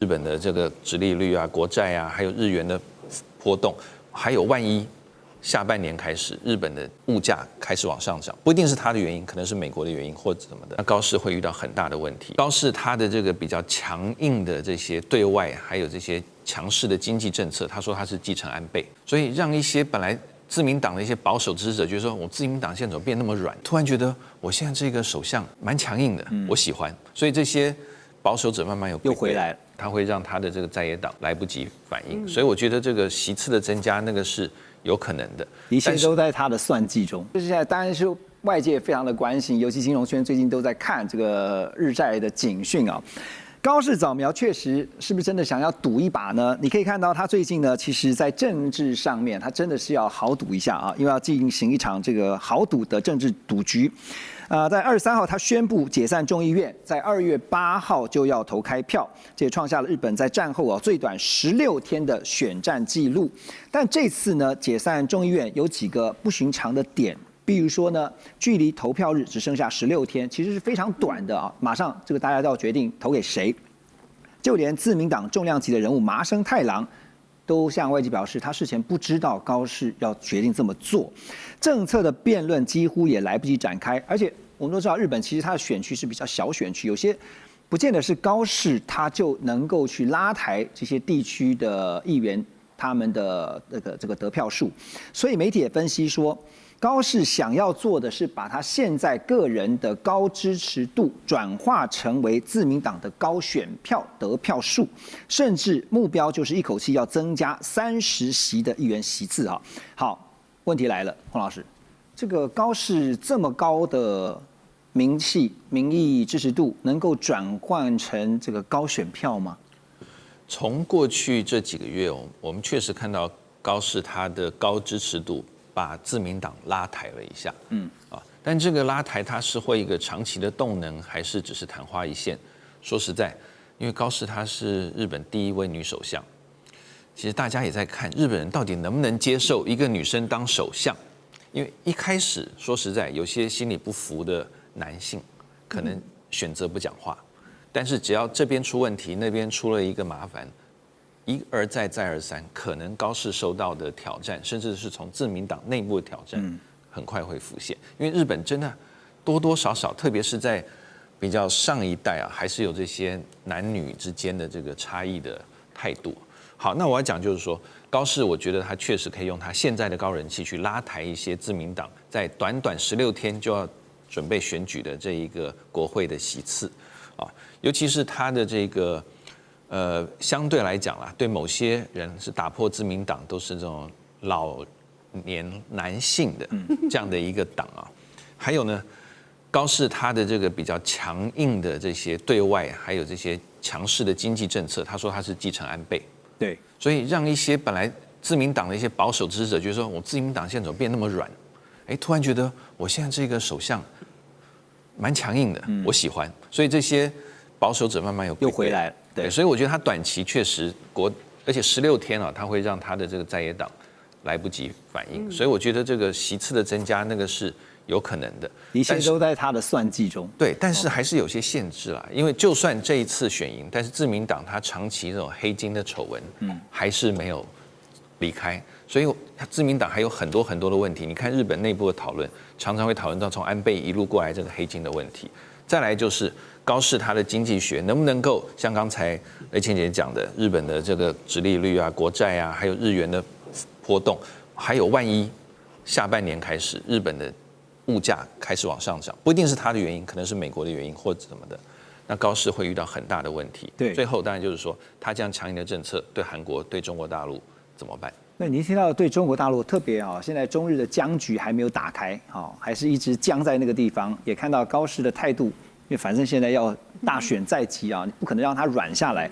日本的这个殖利率啊、国债啊，还有日元的波动，还有万一下半年开始日本的物价开始往上涨，不一定是它的原因，可能是美国的原因或者什么的，那高市会遇到很大的问题。高市它的这个比较强硬的这些对外，还有这些强势的经济政策，他说他是继承安倍，所以让一些本来自民党的一些保守支持者觉得说，我自民党现在怎么变那么软？突然觉得我现在这个首相蛮强硬的，我喜欢，所以这些保守者慢慢又回来了。他会让他的这个在野党来不及反应，所以我觉得这个席次的增加那个是有可能的，一切都在他的算计中。就是现在当然是外界非常的关心，尤其金融圈最近都在看这个日债的警讯啊。高市早苗确实是不是真的想要赌一把呢？你可以看到他最近呢，其实在政治上面，他真的是要豪赌一下啊，因为要进行一场这个豪赌的政治赌局。在23号，他宣布解散众议院，在2月8号就要投开票，这也创下了日本在战后最短16天的选战记录。但这次呢，解散众议院有几个不寻常的点，比如说呢，距离投票日只剩下16天，其实是非常短的啊，马上这个大家都要决定投给谁。就连自民党重量级的人物麻生太郎都向外界表示，他事前不知道高市要决定这么做，政策的辩论几乎也来不及展开。而且我们都知道，日本其实它的选区是比较小选区，有些不见得是高市他就能够去拉抬这些地区的议员他们的这个得票数。所以媒体也分析说，高市想要做的是把他现在个人的高支持度转化成为自民党的高选票得票数，甚至目标就是一口气要增加30席的议员席次啊。好，问题来了，洪老师，这个高市这么高的名气、民意支持度，能够转换成这个高选票吗？从过去这几个月，我们确实看到高市他的高支持度把自民党拉抬了一下，但这个拉抬它是会一个长期的动能，还是只是昙花一现？说实在，因为高市她是日本第一位女首相，其实大家也在看日本人到底能不能接受一个女生当首相，因为一开始说实在，有些心里不服的男性可能选择不讲话，但是只要这边出问题，那边出了一个麻烦，一而再再而三，可能高市受到的挑战，甚至是从自民党内部的挑战，很快会浮现。因为日本真的多多少少，特别是在比较上一代啊，还是有这些男女之间的这个差异的态度。好，那我要讲就是说，高市我觉得他确实可以用他现在的高人气去拉抬一些自民党在短短16天就要准备选举的这一个国会的席次啊，尤其是他的这个。相对来讲啦，对某些人是打破自民党都是这种老年男性的这样的一个党啊。还有呢，高市他的这个比较强硬的这些对外，还有这些强势的经济政策，他说他是继承安倍，对，所以让一些本来自民党的一些保守支持者觉得说，我自民党现在怎么变那么软？突然觉得我现在这个首相蛮强硬的，我喜欢，所以这些保守者慢慢又回来了。对，所以我觉得他短期确实而且16天啊，他会让他的这个在野党来不及反应，所以我觉得这个席次的增加那个是有可能的，一切都在他的算计中。对，但是还是有些限制啦，因为就算这一次选赢，但是自民党他长期这种黑金的丑闻，还是没有离开，所以自民党还有很多很多的问题。你看日本内部的讨论，常常会讨论到从安倍一路过来这个黑金的问题。再来就是高市他的经济学能不能够像刚才雷倩姐讲的，日本的这个殖利率啊、国债啊，还有日元的波动，还有万一下半年开始日本的物价开始往上涨，不一定是他的原因，可能是美国的原因或者什么的，那高市会遇到很大的问题。对，最后当然就是说，他这样强硬的政策对韩国、对中国大陆怎么办？那您听到对中国大陆特别啊，现在中日的僵局还没有打开啊，还是一直僵在那个地方。也看到高市的态度，因为反正现在要大选在即啊，你不可能让它软下来。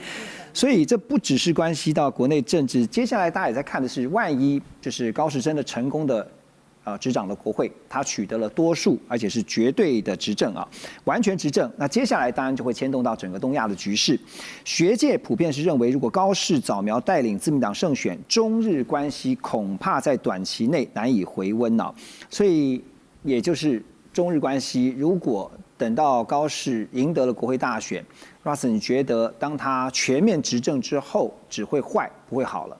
所以这不只是关系到国内政治，接下来大家也在看的是，万一就是高市真的成功的执掌了国会，他取得了多数，而且是绝对的执政啊，完全执政。那接下来当然就会牵动到整个东亚的局势。学界普遍是认为，如果高市早苗带领自民党胜选，中日关系恐怕在短期内难以回温啊。所以也就是中日关系，如果等到高市赢得了国会大选， Russell， 你觉得当他全面执政之后，只会坏不会好了？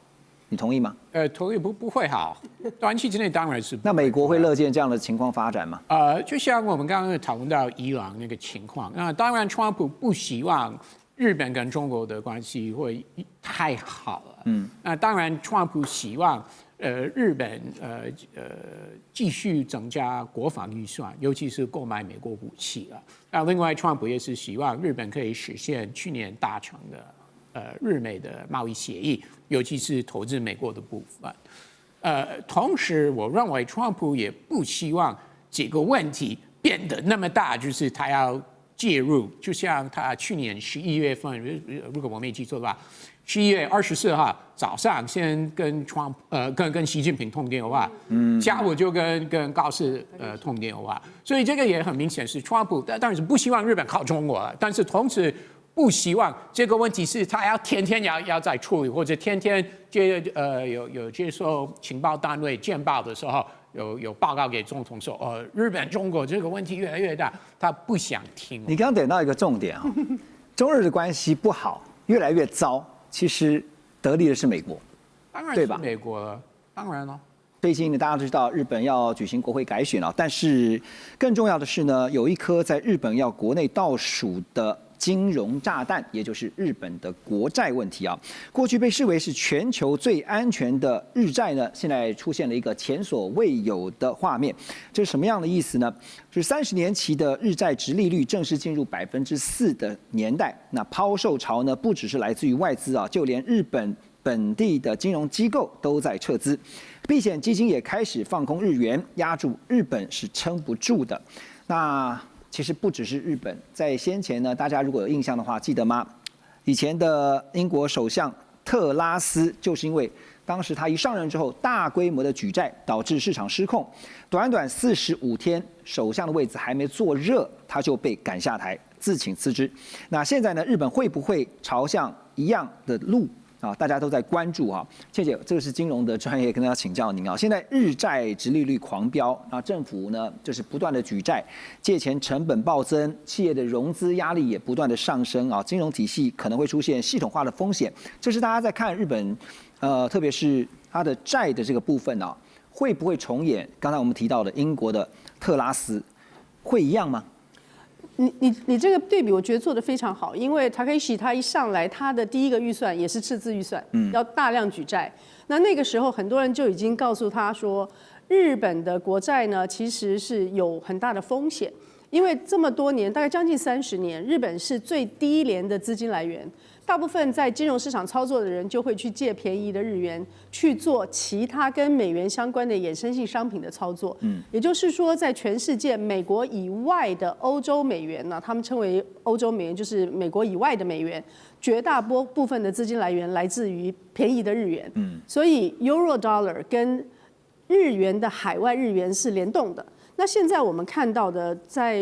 你同意吗？同意不会好，短期之内当然是不会。那美国会乐见这样的情况发展吗？就像我们刚刚讨论到伊朗那个情况，那当然，川普不希望日本跟中国的关系会太好了。那当然，川普希望日本继续增加国防预算，尤其是购买美国武器啊。那另外，川普也是希望日本可以实现去年达成的日美的贸易协议，尤其是投资美国的部分。同时，我认为川普也不希望这个问题变得那么大，就是他要介入。就像他去年11月份，如果我没记错的话，11月24号早上先跟习近平通电话，下午就跟高市通电话，所以这个也很明显是川普，当然是不希望日本靠中国了，但是同时不希望这个问题是他要天天要在处理，或者天天有接受情报单位见报的时候，有报告给总统说，日本中国这个问题越来越大，他不想听。你刚刚点到一个重点啊，中日的关系不好，越来越糟，其实得利的是美国，当然是美国了，当然了。最近呢，大家都知道日本要举行国会改选了，但是更重要的是呢，有一颗在日本要国内倒数的金融炸弹，也就是日本的国债问题啊。过去被视为是全球最安全的日债呢，现在出现了一个前所未有的画面。这是什么样的意思呢？就是30年期的日债殖利率正式进入4%的年代。那抛售潮呢，不只是来自于外资啊，就连日本本地的金融机构都在撤资，避险基金也开始放空日元，压住日本是撑不住的。那其实不只是日本，在先前呢，大家如果有印象的话，记得吗？以前的英国首相特拉斯就是因为当时他一上任之后，大规模的举债导致市场失控，短短45天，首相的位置还没坐热，他就被赶下台，自请辞职。那现在呢，日本会不会朝向一样的路？大家都在关注啊，倩姐，这个是金融的专业，跟大家请教您啊。现在日债殖利率狂飙，那政府呢就是不断的举债，借钱成本暴增，企业的融资压力也不断的上升啊，金融体系可能会出现系统化的风险。这是大家在看日本，特别是它的债的这个部分啊，会不会重演刚才我们提到的英国的特拉斯，会一样吗？你这个对比，我觉得做得非常好，因为Takeshi他一上来，他的第一个预算也是赤字预算，要大量举债。那个时候，很多人就已经告诉他说，日本的国债呢，其实是有很大的风险，因为这么多年，大概将近30年，日本是最低廉的资金来源。大部分在金融市场操作的人就会去借便宜的日元去做其他跟美元相关的衍生性商品的操作。也就是说，在全世界美国以外的欧洲美元呢，他们称为欧洲美元，就是美国以外的美元，绝大部分的资金来源来自于便宜的日元。所以 Euro Dollar 跟日元的海外日元是联动的。那现在我们看到的，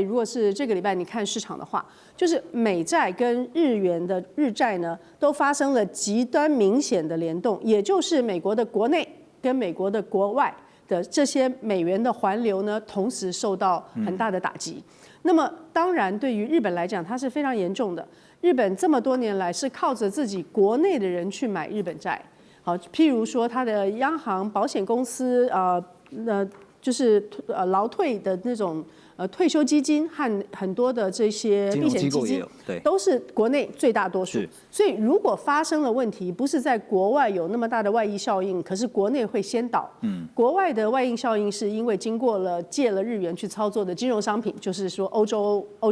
如果是这个礼拜你看市场的话，就是美债跟日元的日债呢，都发生了极端明显的联动，也就是美国的国内跟美国的国外的这些美元的环流呢，同时受到很大的打击。那么当然，对于日本来讲，它是非常严重的。日本这么多年来是靠着自己国内的人去买日本债，好，譬如说它的央行、保险公司，就是劳退的那种退休基金和很多的这些避险基金，都是国内最大多数。所以如果发生了问题，不是在国外有那么大的外溢效应，可是国内会先倒。国外的外溢效应是因为经过了借了日元去操作的金融商品，就是说欧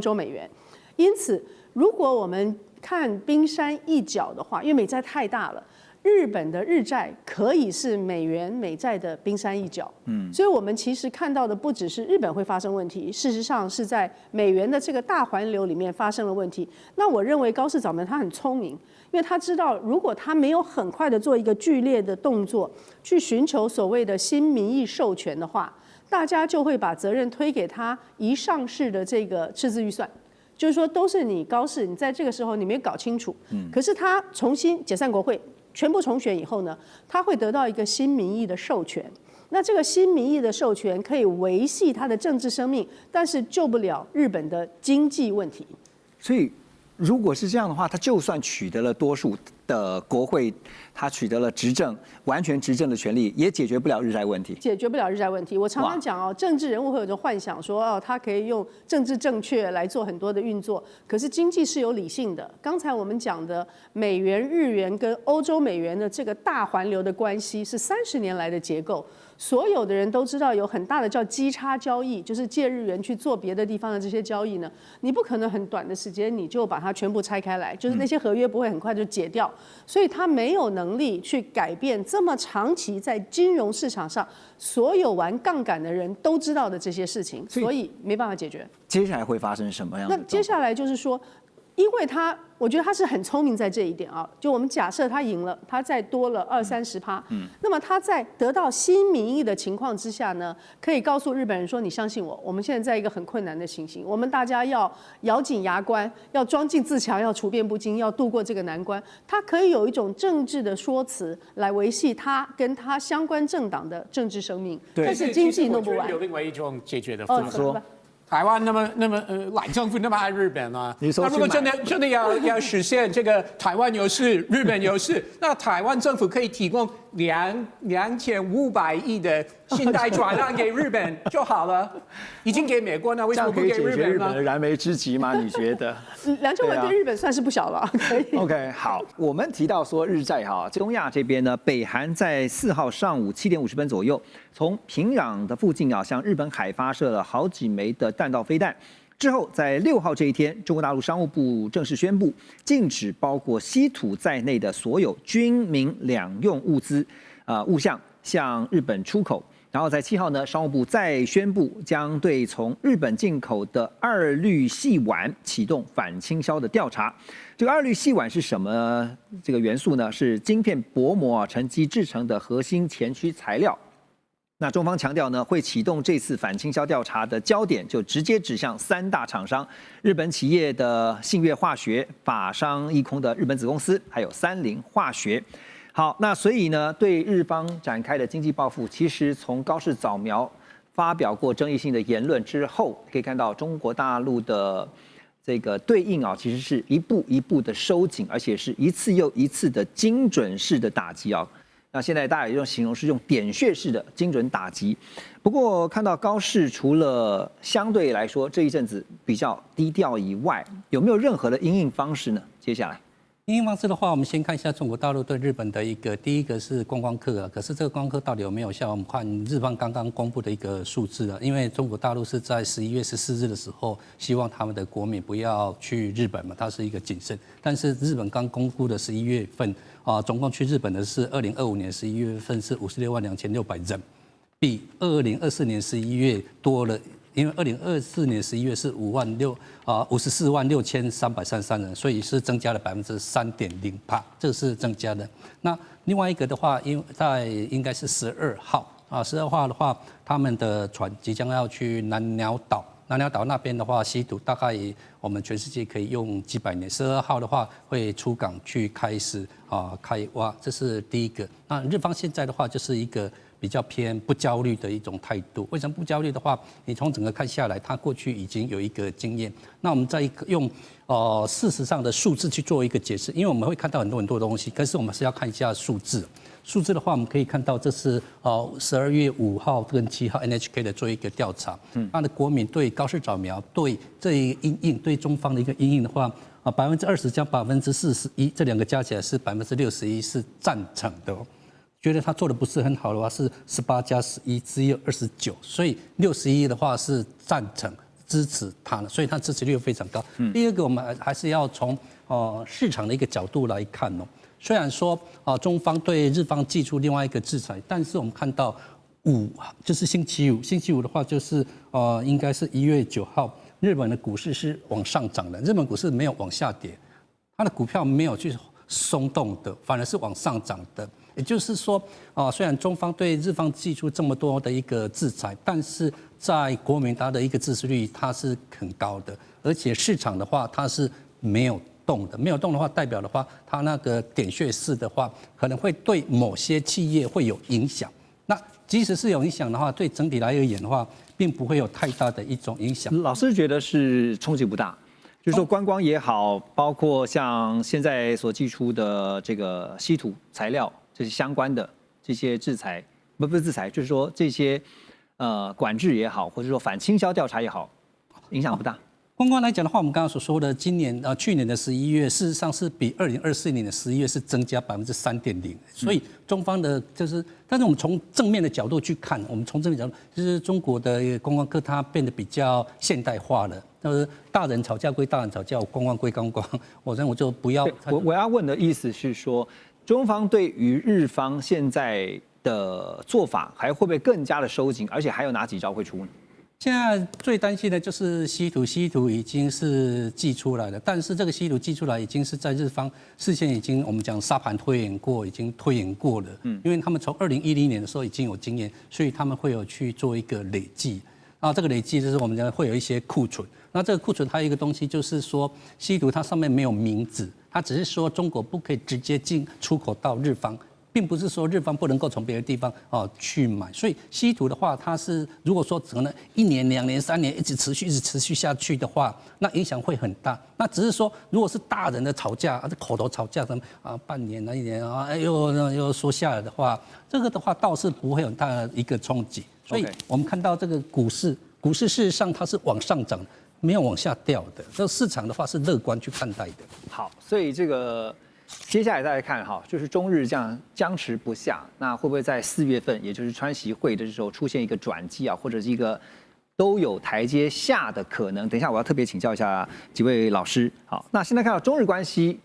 洲美元。因此，如果我们看冰山一角的话，因为美债太大了。日本的日债可以是美元美债的冰山一角，所以我们其实看到的不只是日本会发生问题，事实上是在美元的这个大环流里面发生了问题。那我认为高市早苗他很聪明，因为他知道如果他没有很快的做一个剧烈的动作，去寻求所谓的新民意授权的话，大家就会把责任推给他一上市的这个赤字预算。就是说，都是你高市，你在这个时候你没搞清楚，可是他重新解散国会。全部重选以后呢，他会得到一个新民意的授权。那这个新民意的授权可以维系他的政治生命，但是救不了日本的经济问题。所以如果是这样的话，他就算取得了多数的国会，他取得了执政完全执政的权利，也解决不了日债问题。解决不了日债问题。我常常讲哦，政治人物会有一种幻想说哦，他可以用政治正确来做很多的运作，可是经济是有理性的。刚才我们讲的美元、日元跟欧洲美元的这个大环流的关系是30年来的结构。所有的人都知道有很大的叫基差交易，就是借日元去做别的地方的这些交易呢，你不可能很短的时间你就把它全部拆开来，就是那些合约不会很快就解掉，所以他没有能力去改变这么长期在金融市场上所有玩杠杆的人都知道的这些事情，所以没办法解决。接下来会发生什么样的？那接下来就是说，因为我觉得他是很聪明在这一点啊。就我们假设他赢了，他再多了20-30%，那么他在得到新民意的情况之下呢，可以告诉日本人说：“你相信我，我们现在在一个很困难的情形，我们大家要咬紧牙关，要庄敬自强，要处变不惊，要度过这个难关。”他可以有一种政治的说辞来维系他跟他相关政党的政治生命，但是经济弄不完。有另外一种解决的方法。怎么办？台湾那么赖政府那么爱日本啊，那如果真的要实现这个台湾有事，日本有事，那台湾政府可以提供2500亿的信贷转让给日本就好了，已经给美国，那为什么不给日这样可以解决日本呢？本的燃眉之急吗？你觉得2000万对日本算是不小了，可以。OK， 好，我们提到说日债哈，东亚这边呢，北韩在4号上午7点50分左右，从平壤的附近啊，向日本海发射了好几枚的弹道飞弹。之后，在6号这一天，中国大陆商务部正式宣布禁止包括稀土在内的所有军民两用物资物项向日本出口。然后在7号呢，商务部再宣布将对从日本进口的2氯细烷启动反倾销的调查。这个2氯细烷是什么？这个元素呢？是晶片薄膜沉积制成的核心前驱材料。那中方强调呢，会启动这次反倾销调查的焦点，就直接指向3大厂商：日本企业的信越化学、法商一空的日本子公司，还有三菱化学。好，那所以呢，对日方展开的经济报复，其实从高市早苗发表过争议性的言论之后，可以看到中国大陆的这个对应啊，其实是一步一步的收紧，而且是一次又一次的精准式的打击啊。那现在大家有一种形容是用点穴式的精准打击。不过看到高市除了相对来说这一阵子比较低调以外，有没有任何的因应方式呢？接下来。因应方式的话，我们先看一下中国大陆对日本的第一个是观光客啊，可是这个观光客到底有没有效？我们看日方刚刚公布的一个数字啊，因为中国大陆是在11月14日的时候，希望他们的国民不要去日本嘛，它是一个谨慎。但是日本刚公布的11月份啊，总共去日本的是2025年11月份是56万2600人，比2024年11月多了。因为2024年11月是54万6333人，所以是增加了3.0%，这是增加的。那另外一个的话，应该是12号啊，12号的话，他们的船即将要去南鸟岛。南鸟岛那边的话，稀土大概我们全世界可以用几百年。12号的话会出港去开始开挖，这是第一个。那日方现在的话就是一个比较偏不焦虑的一种态度。为什么不焦虑的话，你从整个看下来，它过去已经有一个经验。那我们再用事实上的数字去做一个解释，因为我们会看到很多东西，但是我们是要看一下数字。数字的话，我们可以看到这是12月5号跟7号 NHK 的做一个调查，它的国民对高市早苗对这一个因应对中方的一个因应的话，20%加41%，这两个加起来是61%是赞成的。觉得他做的不是很好的话是18加11，只有29，所以61的话是赞成支持他的，所以他支持率非常高。第二个，我们还是要从市场的一个角度来看哦。虽然说中方对日方祭出另外一个制裁，但是我们看到就是星期五的话就是应该是1月9号，日本的股市是往上涨的，日本股市没有往下跌，它的股票没有去松动的，反而是往上涨的。也就是说，虽然中方对日方祭出这么多的一个制裁，但是在国民它的一个支持率它是很高的，而且市场的话它是没有动的，没有动的话代表的话，它那个点穴式的话，可能会对某些企业会有影响。那即使是有影响的话，对整体来而言的话，并不会有太大的一种影响。老师觉得是冲击不大。就是说观光也好，包括像现在所寄出的这个稀土材料这些相关的这些制裁，不是制裁，就是说这些管制也好，或者说反倾销调查也好，影响不大。观光来讲的话，我们刚刚所说的，去年的11月，事实上是比2024年的11月是增加3.0%，所以中方的就是，但是我们从正面的角度去看，我们从正面角度，就是中国的观光客它变得比较现代化了，就是大人吵架归大人吵架，观光归观光，我认为就不要。我要问的意思是说，中方对于日方现在的做法，还会不会更加的收紧，而且还有哪几招会出呢？现在最担心的就是稀土已经是寄出来了，但是这个稀土寄出来已经是在日方事先已经我们讲沙盘推演过，已经推演过了。因为他们从2010年的时候已经有经验，所以他们会有去做一个累计。然后这个累计就是我们讲会有一些库存。那这个库存还有一个东西就是说，稀土它上面没有名字，它只是说中国不可以直接出口到日方。并不是说日方不能够从别的地方去买，所以稀土的话，它是如果说可能1年、2年、3年一直持续下去的话，那影响会很大。那只是说，如果是大人的吵架，口头吵架，半年、1年又说下来的话，这个的话倒是不会有很大的一个冲击。所以我们看到这个股市事实上它是往上涨，没有往下掉的。这市场的话是乐观去看待的。好，所以这个。接下来再来看哈，就是中日这样僵持不下，那会不会在4月份，也就是川习会的时候出现一个转机啊，或者是一个都有台阶下的可能？等一下我要特别请教一下几位老师。好，那现在看到中日关系，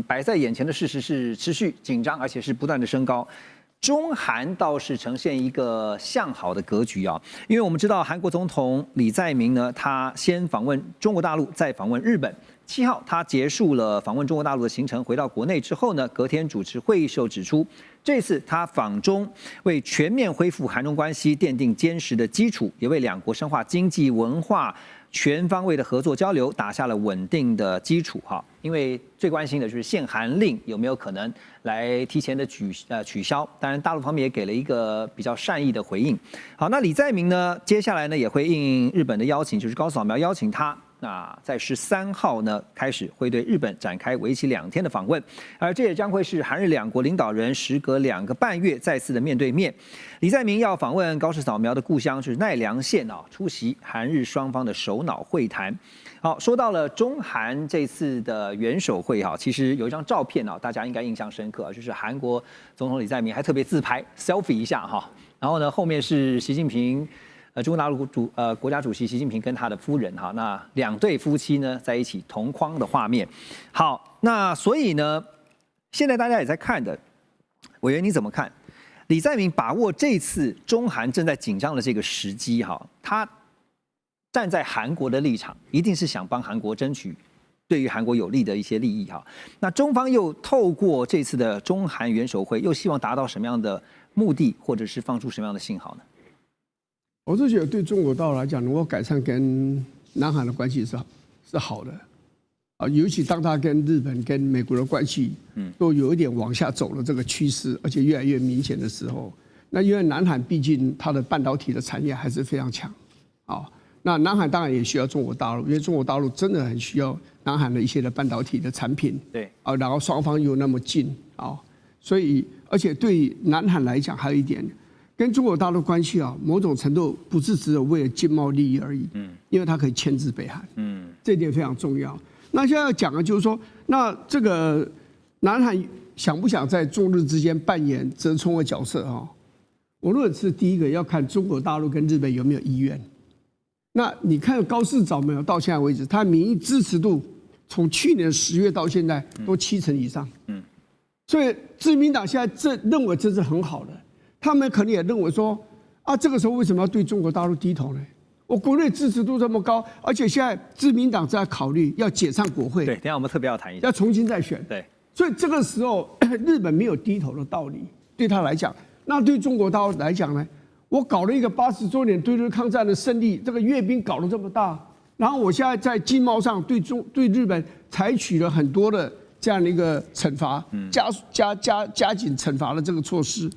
摆在眼前的事实是持续紧张，而且是不断的升高。中韩倒是呈现一个向好的格局啊，因为我们知道韩国总统李在明呢，他先访问中国大陆，再访问日本。7号，他结束了访问中国大陆的行程，回到国内之后呢，隔天主持会议时候指出，这次他访中为全面恢复韩中关系奠定坚实的基础，也为两国深化经济文化全方位的合作交流打下了稳定的基础哈。因为最关心的就是限韩令有没有可能来提前的取消，当然大陆方面也给了一个比较善意的回应。好，那李在明呢，接下来呢也会应日本的邀请，就是高扫描邀请他。那在13号呢，开始会对日本展开为期2天的访问，而这也将会是韩日两国领导人时隔2个半月再次的面对面。李在明要访问高市早苗的故乡是奈良县啊，出席韩日双方的首脑会谈。好，说到了中韩这次的元首会哈，其实有一张照片啊，大家应该印象深刻，就是韩国总统李在明还特别自拍 selfie 一下哈，然后呢后面是习近平。中国大陆国家主席习近平跟他的夫人哈，那2对夫妻呢在一起同框的画面。好，那所以呢，现在大家也在看的，委员你怎么看？李在明把握这次中韩正在紧张的这个时机哈，他站在韩国的立场，一定是想帮韩国争取对于韩国有利的一些利益哈。那中方又透过这次的中韩元首会，又希望达到什么样的目的，或者是放出什么样的信号呢？我是觉得对中国大陆来讲，能够改善跟南韩的关系是好的，啊，尤其当他跟日本、跟美国的关系，都有一点往下走的这个趋势，而且越来越明显的时候，那因为南韩毕竟它的半导体的产业还是非常强，啊，那南韩当然也需要中国大陆，因为中国大陆真的很需要南韩的一些的半导体的产品，对，啊，然后双方又那么近，啊，所以而且对南韩来讲还有一点。跟中国大陆关系啊，某种程度不是只有为了经贸利益而已，因为它可以牵制北韩，这一点非常重要。那现在要讲的就是说，那这个南韩想不想在中日之间扮演折冲的角色啊？我认为是第一个要看中国大陆跟日本有没有意愿。那你看高市早苗到现在为止，他民意支持度从去年10月到现在都70%以上，所以自民党现在认为这是很好的。他们可能也认为说，啊，这个时候为什么要对中国大陆低头呢？我国内支持度这么高，而且现在自民党在考虑要解散国会，对，等一下我们特别要谈一下，要重新再选，对，所以这个时候日本没有低头的道理，对他来讲，那对中国大陆来讲呢？我搞了一个80周年对日抗战的胜利，这个阅兵搞得这么大，然后我现在在经贸上对日本采取了很多的这样的一个惩罚，加紧惩罚的这个措施。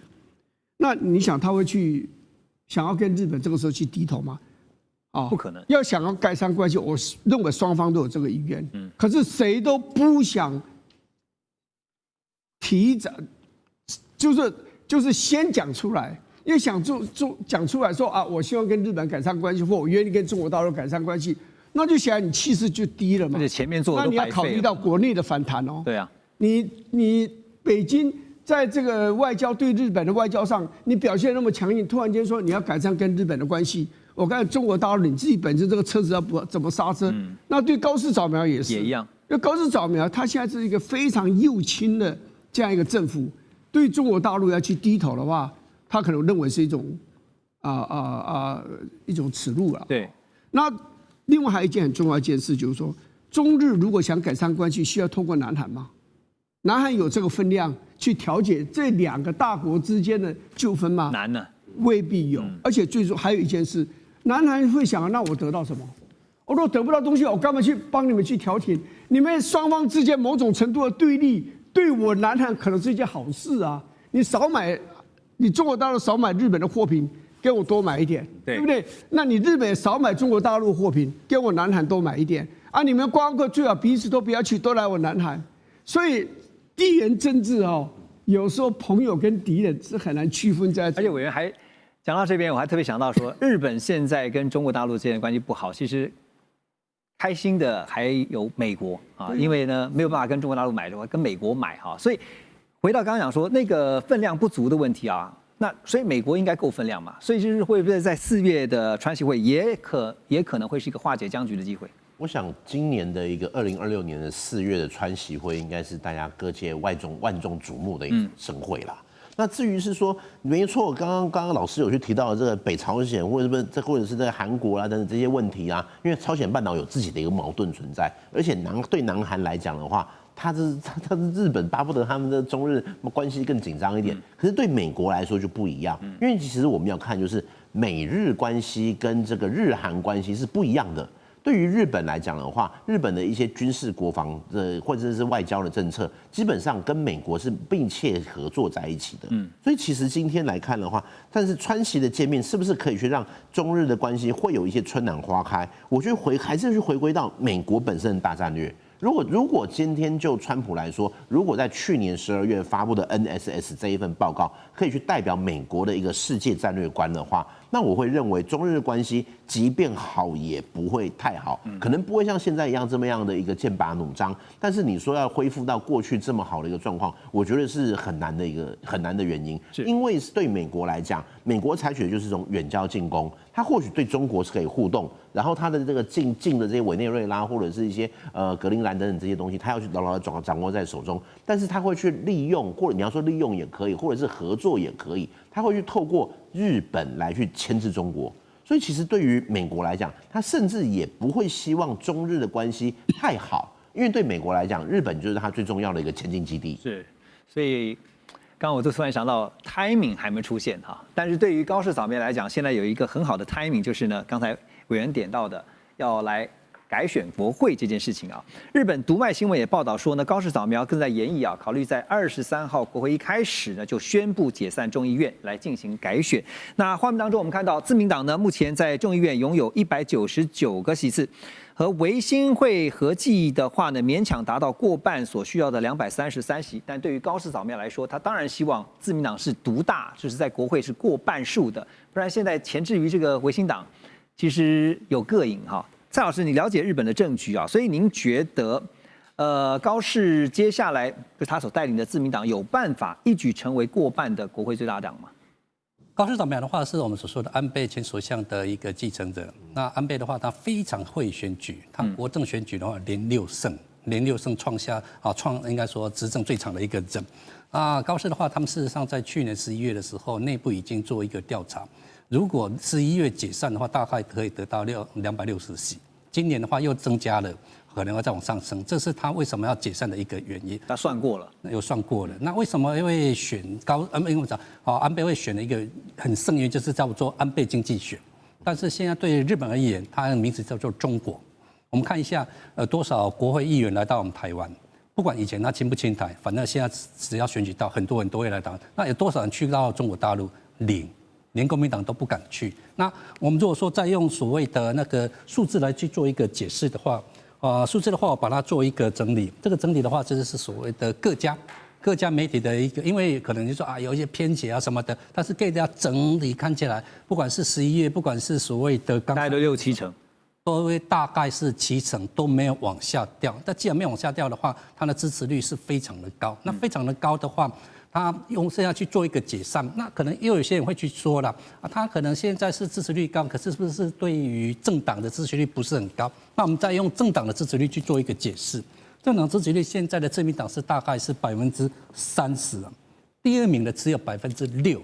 那你想他会去想要跟日本这个时候去低头吗？啊，不可能。要想要改善关系，我认为双方都有这个意愿。可是谁都不想提早，就是先讲出来，因为想讲出来说啊，我希望跟日本改善关系，或我愿意跟中国大陆改善关系，那就显然你气势就低了嘛。而且前面做的那你要考虑到国内的反弹哦。对啊，你北京在这个外交对日本的外交上，你表现那么强硬，突然间说你要改善跟日本的关系。我看中国大陆你自己本身这个车子要怎么刹车？那对高市早苗也是也一样。因为高市早苗他现在是一个非常右倾的这样一个政府，对中国大陆要去低头的话，他可能认为是一种一种耻辱啊。对。那另外还有一件很重要的一件事，就是说中日如果想改善关系，需要通过南韩吗？南韩有这个分量去调解这两个大国之间的纠纷吗？难呢，未必有。而且最终还有一件事。南韩会想，那我得到什么？我如果得不到东西，我干嘛去帮你们去调停？你们双方之间某种程度的对立，对我南韩可能是一件好事啊。你中国大陆少买日本的货品，给我多买一点，对不对？那你日本少买中国大陆货品，给我南韩多买一点啊。你们观光客最好彼此都不要去，都来我南韩。所以地缘政治哦，有时候朋友跟敌人是很难区分在。而且委员还。讲到这边，我还特别想到说，日本现在跟中国大陆之间的关系不好，其实开心的还有美国啊，因为呢没有办法跟中国大陆买的话，跟美国买哈，所以回到刚刚讲说那个分量不足的问题啊，那所以美国应该够分量嘛，所以就是会不会在4月的川习会也可能会是一个化解僵局的机会？我想今年的一个2026年的4月的川习会，应该是大家各界万众瞩目的一个盛会啦。那至于是说，没错，刚刚老师有去提到的这个北朝鲜，或者是在韩国啊等等这些问题啊，因为朝鲜半岛有自己的一个矛盾存在，而且对南韩来讲的话，他是日本巴不得他们的中日关系更紧张一点，可是对美国来说就不一样，因为其实我们要看就是美日关系跟这个日韩关系是不一样的。对于日本来讲的话，日本的一些军事国防的或者是外交的政策，基本上跟美国是密切合作在一起的。所以其实今天来看的话，但是川习的见面是不是可以去让中日的关系会有一些春暖花开？我觉得还是去回归到美国本身的大战略。如果今天就川普来说，如果在去年12月发布的 NSS 这一份报告可以去代表美国的一个世界战略观的话，那我会认为中日关系即便好也不会太好，可能不会像现在一样这么样的一个剑拔弩张。但是你说要恢复到过去这么好的一个状况，我觉得是很难的原因，因为对美国来讲，美国采取的就是这种远交近攻，它或许对中国是可以互动，然后它的这个近的这些委内瑞拉或者是一些格陵兰等等这些东西，它要去牢牢的掌握在手中，但是它会去利用，或者你要说利用也可以，或者是合作也可以，它会去透过日本来去牵制中国。所以其实对于美国来讲，他甚至也不会希望中日的关系太好，因为对美国来讲，日本就是他最重要的一个前进基地。是，所以刚刚我就突然想到 timing 还没出现哈，但是对于高市早苗来讲，现在有一个很好的 timing， 就是呢，刚才委员点到的要来改选国会这件事情啊。日本读卖新闻也报道说呢，高市早苗更在研议啊，考虑在23号国会一开始呢就宣布解散众议院来进行改选。那画面当中我们看到自民党呢目前在众议院拥有199个席次，和维新会合计的话呢，勉强达到过半所需要的233席。但对于高市早苗来说，他当然希望自民党是独大，就是在国会是过半数的，不然现在钳制于这个维新党，其实有膈应哈。蔡老师，你了解日本的政局啊，所以您觉得，高市接下来就他所带领的自民党有办法一举成为过半的国会最大党吗？高市早苗的话是我们所说的安倍前首相的一个继承者。那安倍的话，他非常会选举，他国政选举的话连6胜，创下应该说执政最长的一个人。高市的话，他们事实上在去年11月的时候，内部已经做一个调查，如果11月解散的话，大概可以得到260席。今年的话又增加了，可能要再往上升，这是他为什么要解散的一个原因。他算过了，有算过了。那为什么会选安倍会选的一个很胜因，就是叫做安倍经济学。但是现在对日本而言，它的名字叫做中国。我们看一下，多少国会议员来到我们台湾，不管以前他亲不亲台，反正现在只要选举到，很多人都会来到。那有多少人去到中国大陆？零。连国民党都不敢去。那我们如果说再用所谓的那个数字来去做一个解释的话，数字的话我把它做一个整理。这个整理的话，这就是所谓的各家媒体的一个，因为可能就说有一些偏斜什么的，但是给大家整理看起来，不管是11月，不管是所谓的大概都6、7成。都大概是7成都没有往下掉。但既然没有往下掉的话，它的支持率是非常的高。那非常的高的话，他用这样去做一个解散，那可能又有些人会去说了他可能现在是支持率高，可是是不是对于政党的支持率不是很高？那我们再用政党的支持率去做一个解释。政党支持率现在的自民党是大概是30%，第2名的只有6%，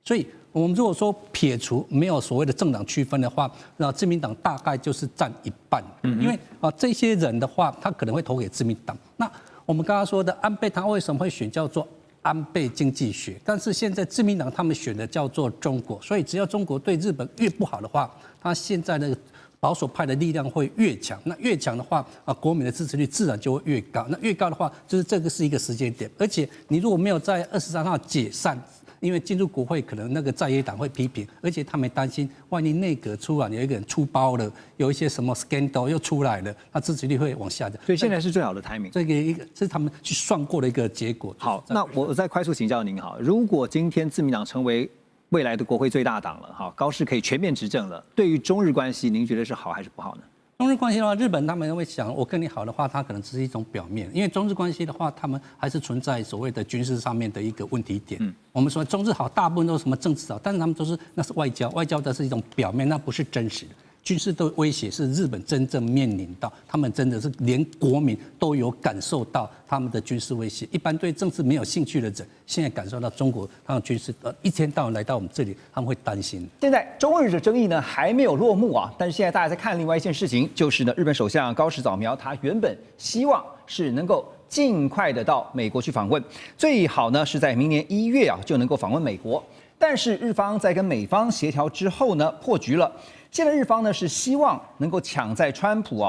所以我们如果说撇除没有所谓的政党区分的话，那自民党大概就是占1半，因为这些人的话，他可能会投给自民党。那我们刚刚说的安倍，他为什么会选叫做安倍经济学？但是现在自民党他们选的叫做中国，所以只要中国对日本越不好的话，他现在的保守派的力量会越强，那越强的话国民的支持率自然就会越高。那越高的话，就是这个是一个时间点，而且你如果没有在23号解散，因为进入国会可能那个在野党会批评，而且他们担心万一内阁出来有一个人出包了，有一些什么 scandal 又出来了，那支持率会往下降。所以现在是最好的 timing。这个一个是他们去算过的一个结果。好，那我再快速请教您哈，如果今天自民党成为未来的国会最大党了，哈，高市可以全面执政了，对于中日关系，您觉得是好还是不好呢？中日关系的话，日本他们会想，我跟你好的话，它可能只是一种表面，因为中日关系的话，他们还是存在所谓的军事上面的一个问题点。我们说中日好，大部分都是什么政治好，但是他们都是那是外交，外交的是一种表面，那不是真实的。军事的威胁是日本真正面临到，他们真的是连国民都有感受到他们的军事威胁。一般对政治没有兴趣的人，现在感受到中国他们军事一天到晚来到我们这里，他们会担心。现在中日的争议呢还没有落幕啊，但是现在大家在看另外一件事情，就是呢日本首相高市早苗他原本希望是能够尽快的到美国去访问，最好呢是在明年1月就能够访问美国。但是日方在跟美方协调之后呢破局了。现在日方呢是希望能够抢在川普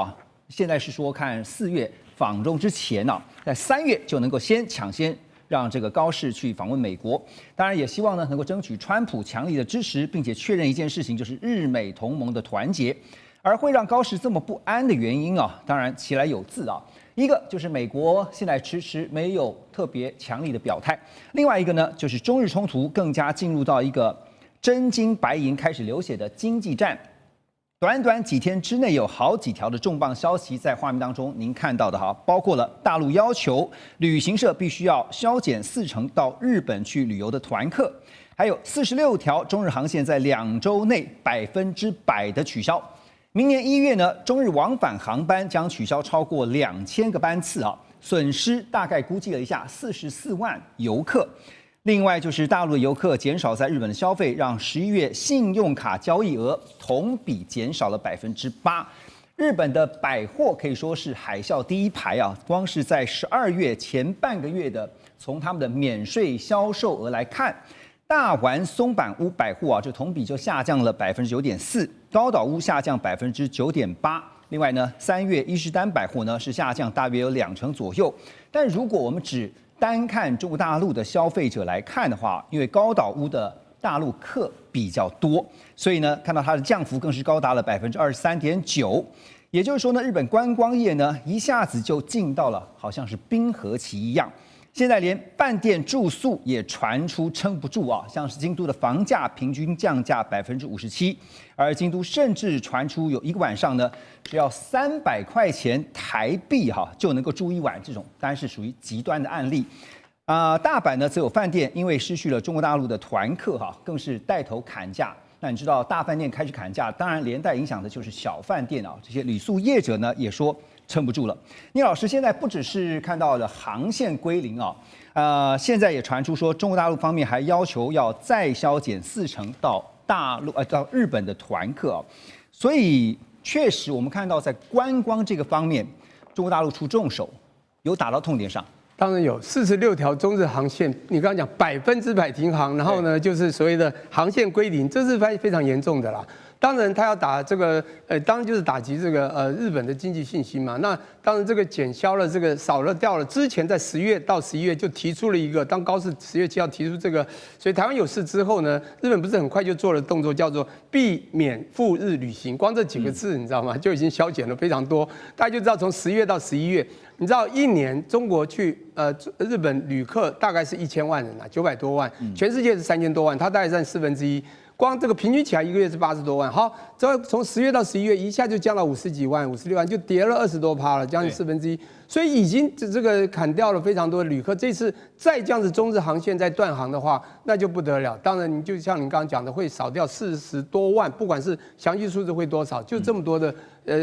现在是说看4月访中之前在3月就能够抢先让这个高市去访问美国。当然也希望呢能够争取川普强力的支持，并且确认一件事情，就是日美同盟的团结。而会让高市这么不安的原因当然其来有自一个就是美国现在迟迟没有特别强力的表态，另外一个呢就是中日冲突更加进入到一个真金白银开始流血的经济战。短短几天之内，有好几条的重磅消息在画面当中您看到的包括了大陆要求旅行社必须要削减40%到日本去旅游的团客，还有46条中日航线在2周内100%的取消。明年1月呢，中日往返航班将取消超过2000个班次损失大概估计了一下44万游客。另外就是大陆的游客减少在日本的消费，让11月信用卡交易额同比减少了8%。日本的百货可以说是海啸第一排光是在12月前半个月的，从他们的免税销售额来看，大丸松坂屋百货这同比就下降了9.4%，高岛屋下降9.8%。另外呢，3月伊势丹百货呢是下降大约有2成左右。但如果我们只单看中国大陆的消费者来看的话，因为高岛屋的大陆客比较多，所以呢，看到它的降幅更是高达了23.9%。也就是说呢，日本观光业呢一下子就进到了好像是冰河期一样。现在连饭店住宿也传出撑不住像是京都的房价平均降价57%，而京都甚至传出有一个晚上呢，只要300块钱台币就能够住一晚，这种当然是属于极端的案例。大阪呢则有饭店因为失去了中国大陆的团客更是带头砍价。那你知道大饭店开始砍价，当然连带影响的就是小饭店这些旅宿业者呢也说撑不住了。聂老师，现在不只是看到了航线归零现在也传出说中国大陆方面还要求要再削减40%到到日本的团客所以确实我们看到在观光这个方面，中国大陆出重手，有打到痛点上。当然有46条中日航线，你刚刚讲100%停航，然后呢就是所谓的航线归零，这是非常严重的啦。当然他要打这个当然就是打击这个日本的经济信心嘛。那当然这个减消了这个少了掉了，之前在10月到11月就提出了一个，当高市10月7号提出这个，所以台湾有事之后呢，日本不是很快就做了动作，叫做避免赴日旅行，光这几个字你知道吗，就已经削减了非常多。大家就知道从10月到11月，你知道一年中国去日本旅客大概是1000万人啊，900多万，全世界是3000多万，它大概占1/4。光这个平均起来一个月是80多万，好，这从10月到11月一下就降到50几万、56万，就跌了20多%了，将近1/4，所以已经这个砍掉了非常多的旅客。这次再这样子中日航线再断航的话，那就不得了。当然，你就像您刚刚讲的，会少掉40多万，不管是详细数字会多少，就这么多的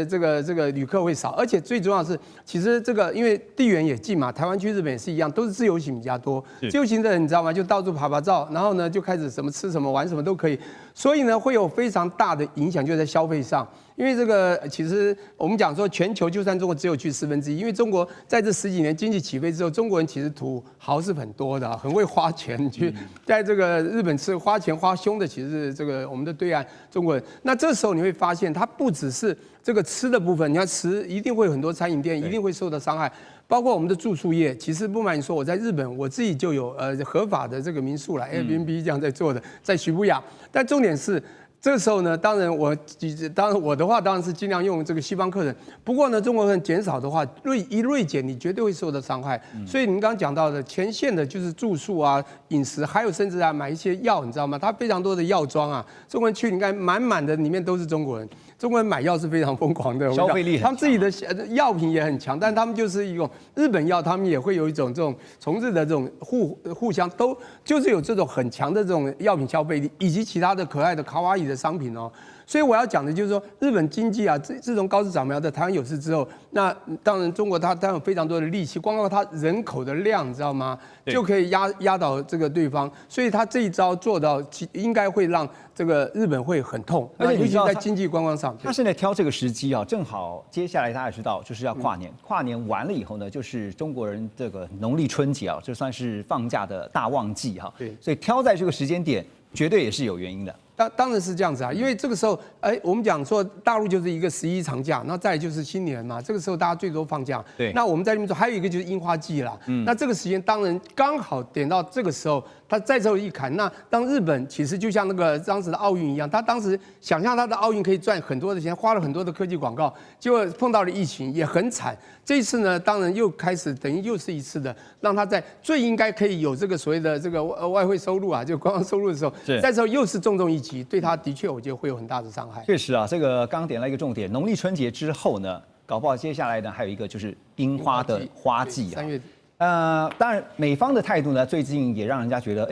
这个旅客会少，而且最重要的是，其实这个因为地缘也近嘛，台湾去日本也是一样，都是自由行比较多。自由行的人你知道吗？就到处拍照，然后呢就开始什么吃什么玩什么都可以，所以呢会有非常大的影响，就在消费上。因为这个其实我们讲说，全球就算中国只有去1/4，因为中国在这10几年经济起飞之后，中国人其实土豪是很多的，很会花钱去在这个日本吃花钱花凶的，其实是这个我们的对岸中国人。那这时候你会发现，它不只是这个吃的部分，你看吃一定会有很多餐饮店一定会受到伤害，包括我们的住宿业。其实不瞒你说，我在日本我自己就有合法的这个民宿啦 Airbnb 这样在做的，在澇谷雅。但重点是。这个时候呢，当然我的话当然是尽量用这个西方客人。不过呢，中国人减少的话，锐减，你绝对会受到伤害。所以您刚刚讲到的前线的就是住宿啊、饮食，还有甚至买一些药，你知道吗？它非常多的药妆啊，中国人去你看满满的，里面都是中国人。中国人买药是非常疯狂的，消费力很强，他们自己的药品也很强，但他们就是一种日本药，他们也会有一种这种从日的这种互相都就是有这种很强的这种药品消费力，以及其他的可爱的卡哇伊的商品哦。所以我要讲的就是说，日本经济啊，自从高市早苗在台湾有事之后，那当然中国它有非常多的力气，光靠它人口的量，你知道吗？就可以压倒这个对方。所以他这一招做到，应该会让这个日本会很痛，而且尤其在经济观光上。他现在挑这个时机啊，正好接下来大家也知道，就是要跨年。跨年完了以后呢，就是中国人这个农历春节啊，这算是放假的大旺季哈。对，所以挑在这个时间点，绝对也是有原因的。当然是这样子啊，因为这个时候，我们讲说大陆就是一个11长假，那再来就是新年嘛，这个时候大家最多放假。对，那我们在那边说，还有一个就是樱花季啦。那这个时间当然刚好点到这个时候，他再之后一砍，那当日本其实就像那个当时的奥运一样，他当时想象他的奥运可以赚很多的钱，花了很多的科技广告，结果碰到了疫情，也很惨。这一次呢，当然又开始等于又是一次的，让他在最应该可以有这个所谓的这个外汇收入啊，就观光收入的时候，再之后又是重一击，对他的确我觉得会有很大的伤害。确实啊，这个刚刚点了一个重点，农历春节之后呢，搞不好接下来呢还有一个就是樱花的花季啊。3月底。当然美方的态度呢，最近也让人家觉得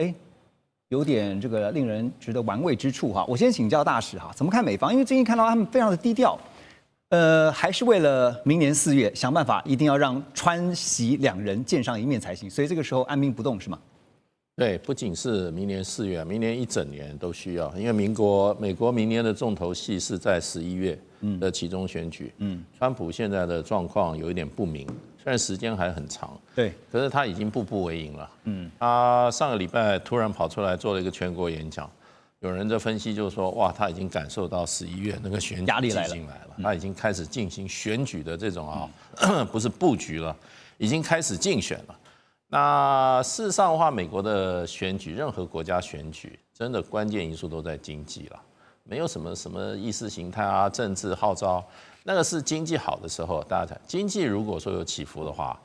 有点这个令人值得玩味之处哈。我先请教大使哈，怎么看美方？因为最近看到他们非常的低调。还是为了明年4月想办法，一定要让川习两人见上一面才行。所以这个时候按兵不动是吗？对，不仅是明年4月，明年一整年都需要，因为美国明年的重头戏是在11月的期中选举。川普现在的状况有一点不明，虽然时间还很长，对，可是他已经步步为营了。他上个礼拜突然跑出来做了一个全国演讲。有人的分析就是说，哇，他已经感受到11月那个选举压力来了，他已经开始进行选举的这种不是布局了，已经开始竞选了。那事实上的话，美国的选举，任何国家选举，真的关键因素都在经济了，没有什么意识形态啊、政治号召，那个是经济好的时候，大家讲经济如果说有起伏的话。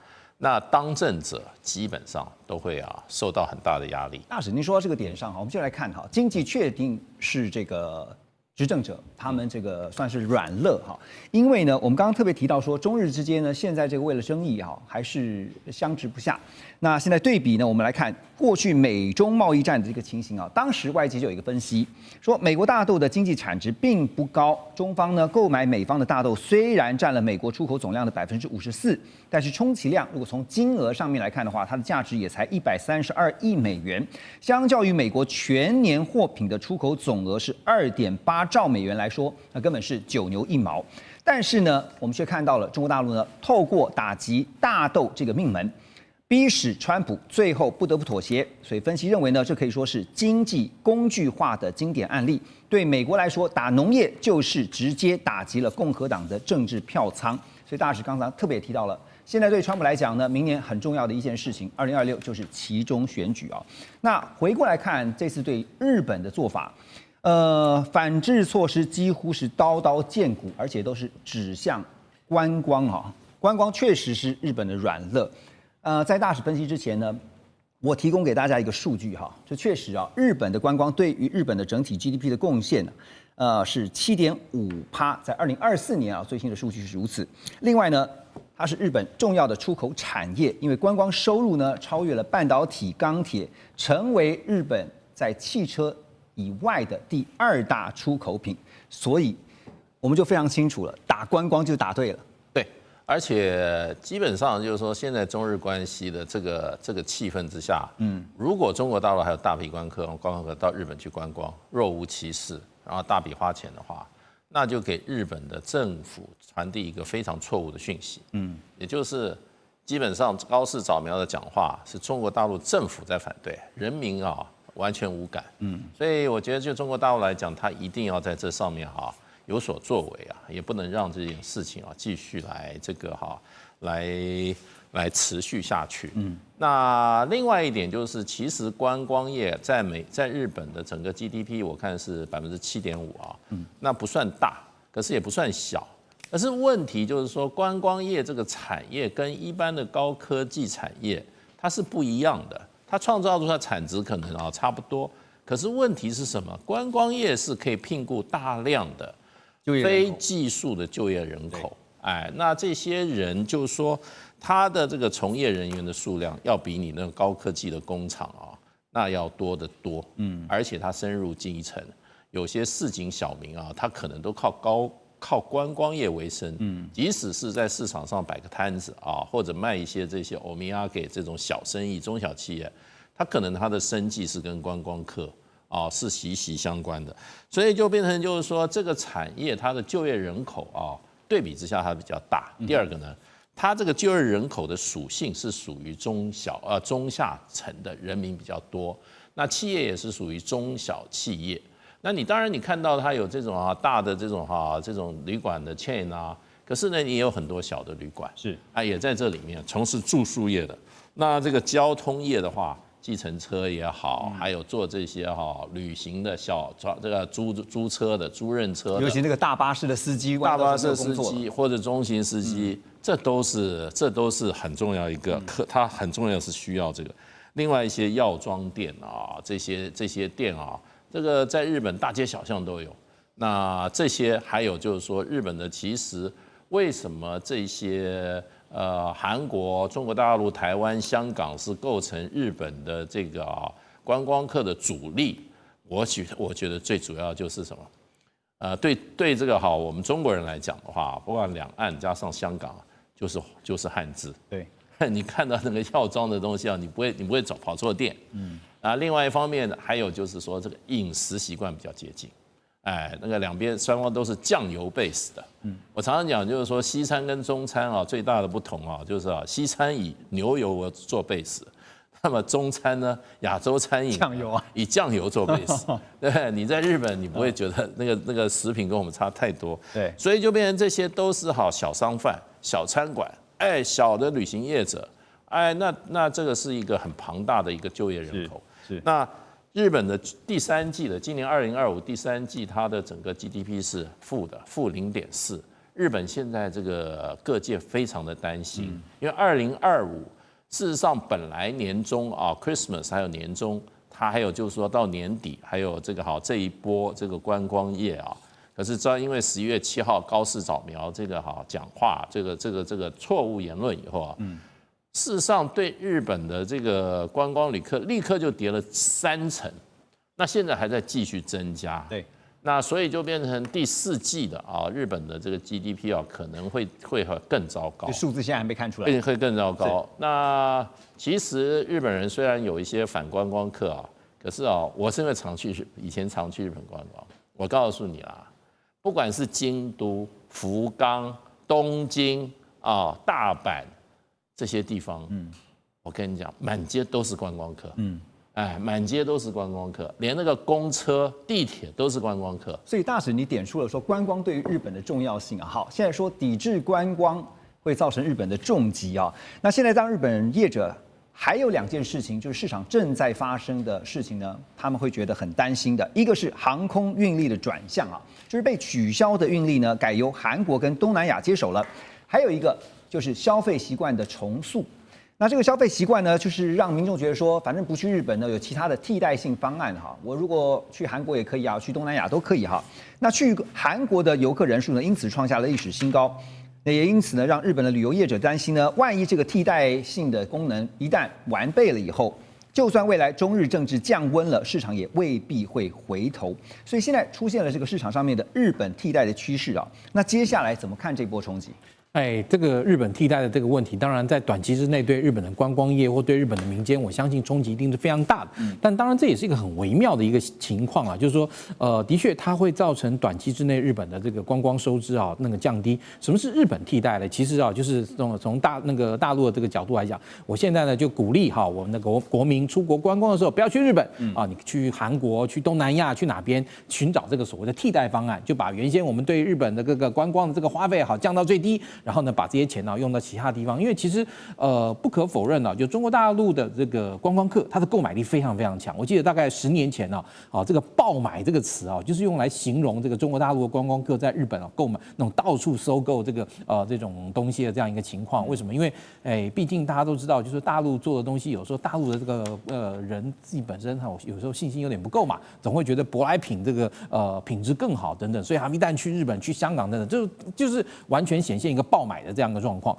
那当政者基本上都会受到很大的压力。大使，您说到这个点上，我们就来看哈，经济确定是这个执政者他们这个算是软肋哈，因为呢，我们刚刚特别提到说，中日之间呢，现在这个为了争议还是相持不下。那现在对比呢，我们来看过去美中贸易战的这个情形啊，当时外界就有一个分析，说美国大豆的经济产值并不高，中方呢购买美方的大豆虽然占了美国出口总量的54%，但是充其量如果从金额上面来看的话，它的价值也才132亿美元，相较于美国全年货品的出口总额是2.8兆美元来说，那根本是9牛1毛。但是呢，我们却看到了中国大陆呢，透过打击大豆这个命门，逼使川普最后不得不妥协。所以分析认为呢，这可以说是经济工具化的经典案例。对美国来说，打农业就是直接打击了共和党的政治票仓。所以大使刚才特别提到了，现在对川普来讲呢，明年很重要的一件事情，2026就是期中选举啊。那回过来看这次对日本的做法，反制措施几乎是刀刀见骨，而且都是指向观光啊。观光确实是日本的软肋。在大使分析之前呢，我提供给大家一个数据哈，就确实啊，日本的观光对于日本的整体 GDP 的贡献呢，是7.5%，在2024年啊，最新的数据是如此。另外呢，它是日本重要的出口产业，因为观光收入呢超越了半导体、钢铁，成为日本在汽车以外的第2大出口品。所以我们就非常清楚了，打观光就打对了。对，而且基本上就是说，现在中日关系的这个气氛之下，如果中国大陆还有大批观光客到日本去观光，若无其事，然后大笔花钱的话，那就给日本的政府传递一个非常错误的讯息，也就是基本上高市早苗的讲话是中国大陆政府在反对，人民啊完全无感，所以我觉得就中国大陆来讲，他一定要在这上面有所作为啊，也不能让这件事情继续来这个来持续下去。那另外一点就是，其实观光业在日本的整个 GDP 我看是7.5%啊，那不算大，可是也不算小。可是问题就是说，观光业这个产业跟一般的高科技产业它是不一样的，它创造出它产值可能差不多，可是问题是什么？观光业是可以聘雇大量的非技术的就业人口，那这些人就是说，他的这个从业人员的数量要比你那个高科技的工厂那要多得多，而且他深入基层，有些市井小民他可能都靠观光业为生，即使是在市场上摆个摊子或者卖一些这些欧米亚给这种小生意、中小企业，他可能他的生计是跟观光客是息息相关的，所以就变成就是说，这个产业它的就业人口对比之下它比较大。第二个呢，它这个就业人口的属性是属于中下层的人民比较多，那企业也是属于中小企业。那你当然你看到它有这种大的这种旅馆的 chain 可是呢，你也有很多小的旅馆是也在这里面从事住宿业的。那这个交通业的话，计程车也好，还有做这些旅行的这个租车的、租赁车的，尤其那个大巴士的司机、大巴士司机或者中型司机，这都是很重要一个，它很重要是需要这个。另外一些药妆店这些店这个在日本大街小巷都有。那这些还有就是说，日本的其实为什么这些韩国、中国大陆、台湾、香港是构成日本的这个观光客的主力？我觉得最主要就是什么？对这个我们中国人来讲的话，不管两岸加上香港，就是汉字。对，你看到那个药妆的东西你不会跑错店。另外一方面还有就是说，这个饮食习惯比较接近。那个双方都是酱油 base 的。我常常讲就是说，西餐跟中餐最大的不同就是西餐以牛油做 base， 那么中餐呢，亚洲餐饮酱油以酱油做 base。对，你在日本你不会觉得那个食品跟我们差太多。对，所以就变成这些都是小商贩、小餐馆，小的旅行业者，那这个是一个很庞大的一个就业人口。是那。日本的第三季的今年2025第三季，它的整个 GDP 是负0.4%。日本现在这个各界非常的担心，因为2025事实上本来年中Christmas 还有年中，它还有就是说到年底还有这个这一波这个观光业可是因为11月7号高市早苗这个讲话这个错误言论以后事实上，对日本的这个观光旅客立刻就跌了30%，那现在还在继续增加。对，那所以就变成第4季的日本的这个 GDP 可能会更糟糕。这数字现在还没看出来，会更糟糕。那其实日本人虽然有一些反观光客可是我是因为以前常去日本观光，我告诉你啦，不管是京都、福冈、东京大阪。这些地方，我跟你讲，满街都是观光客，满街都是观光客，连那个公车、地铁都是观光客。所以大使你点出了说观光对于日本的重要性啊。好，现在说抵制观光会造成日本的重击啊。那现在当日本业者还有2件事情，就是市场正在发生的事情呢，他们会觉得很担心的。一个是航空运力的转向啊，就是被取消的运力呢，改由韩国跟东南亚接手了。还有一个就是消费习惯的重塑。那这个消费习惯呢，就是让民众觉得说，反正不去日本呢，有其他的替代性方案哈。我如果去韩国也可以啊，去东南亚都可以哈。那去韩国的游客人数呢，因此创下了历史新高。那也因此呢，让日本的旅游业者担心呢，万一这个替代性的功能一旦完备了以后，就算未来中日政治降温了，市场也未必会回头。所以现在出现了这个市场上面的日本替代的趋势啊。那接下来怎么看这波冲击？这个日本替代的这个问题，当然在短期之内对日本的观光业或对日本的民间，我相信冲击一定是非常大的。但当然这也是一个很微妙的一个情况啊，就是说，的确它会造成短期之内日本的这个观光收支啊那个降低。什么是日本替代呢？其实啊，就是从大陆的这个角度来讲，我现在呢就鼓励哈我们的国民出国观光的时候不要去日本啊，你去韩国、去东南亚、去哪边寻找这个所谓的替代方案，就把原先我们对日本的这个观光的这个花费好降到最低。然后呢，把这些钱呢用到其他地方，因为其实不可否认就中国大陆的这个观光客，他的购买力非常非常强。我记得大概10年前这个爆买这个词就是用来形容这个中国大陆的观光客在日本购买那种到处收购这个这种东西的这样一个情况。为什么？因为毕竟大家都知道，就是大陆做的东西，有时候大陆的这个人自己本身有时候信心有点不够嘛，总会觉得舶来品这个品质更好等等，所以他们一旦去日本、去香港等等，就是完全显现一个爆买的这样一个状况。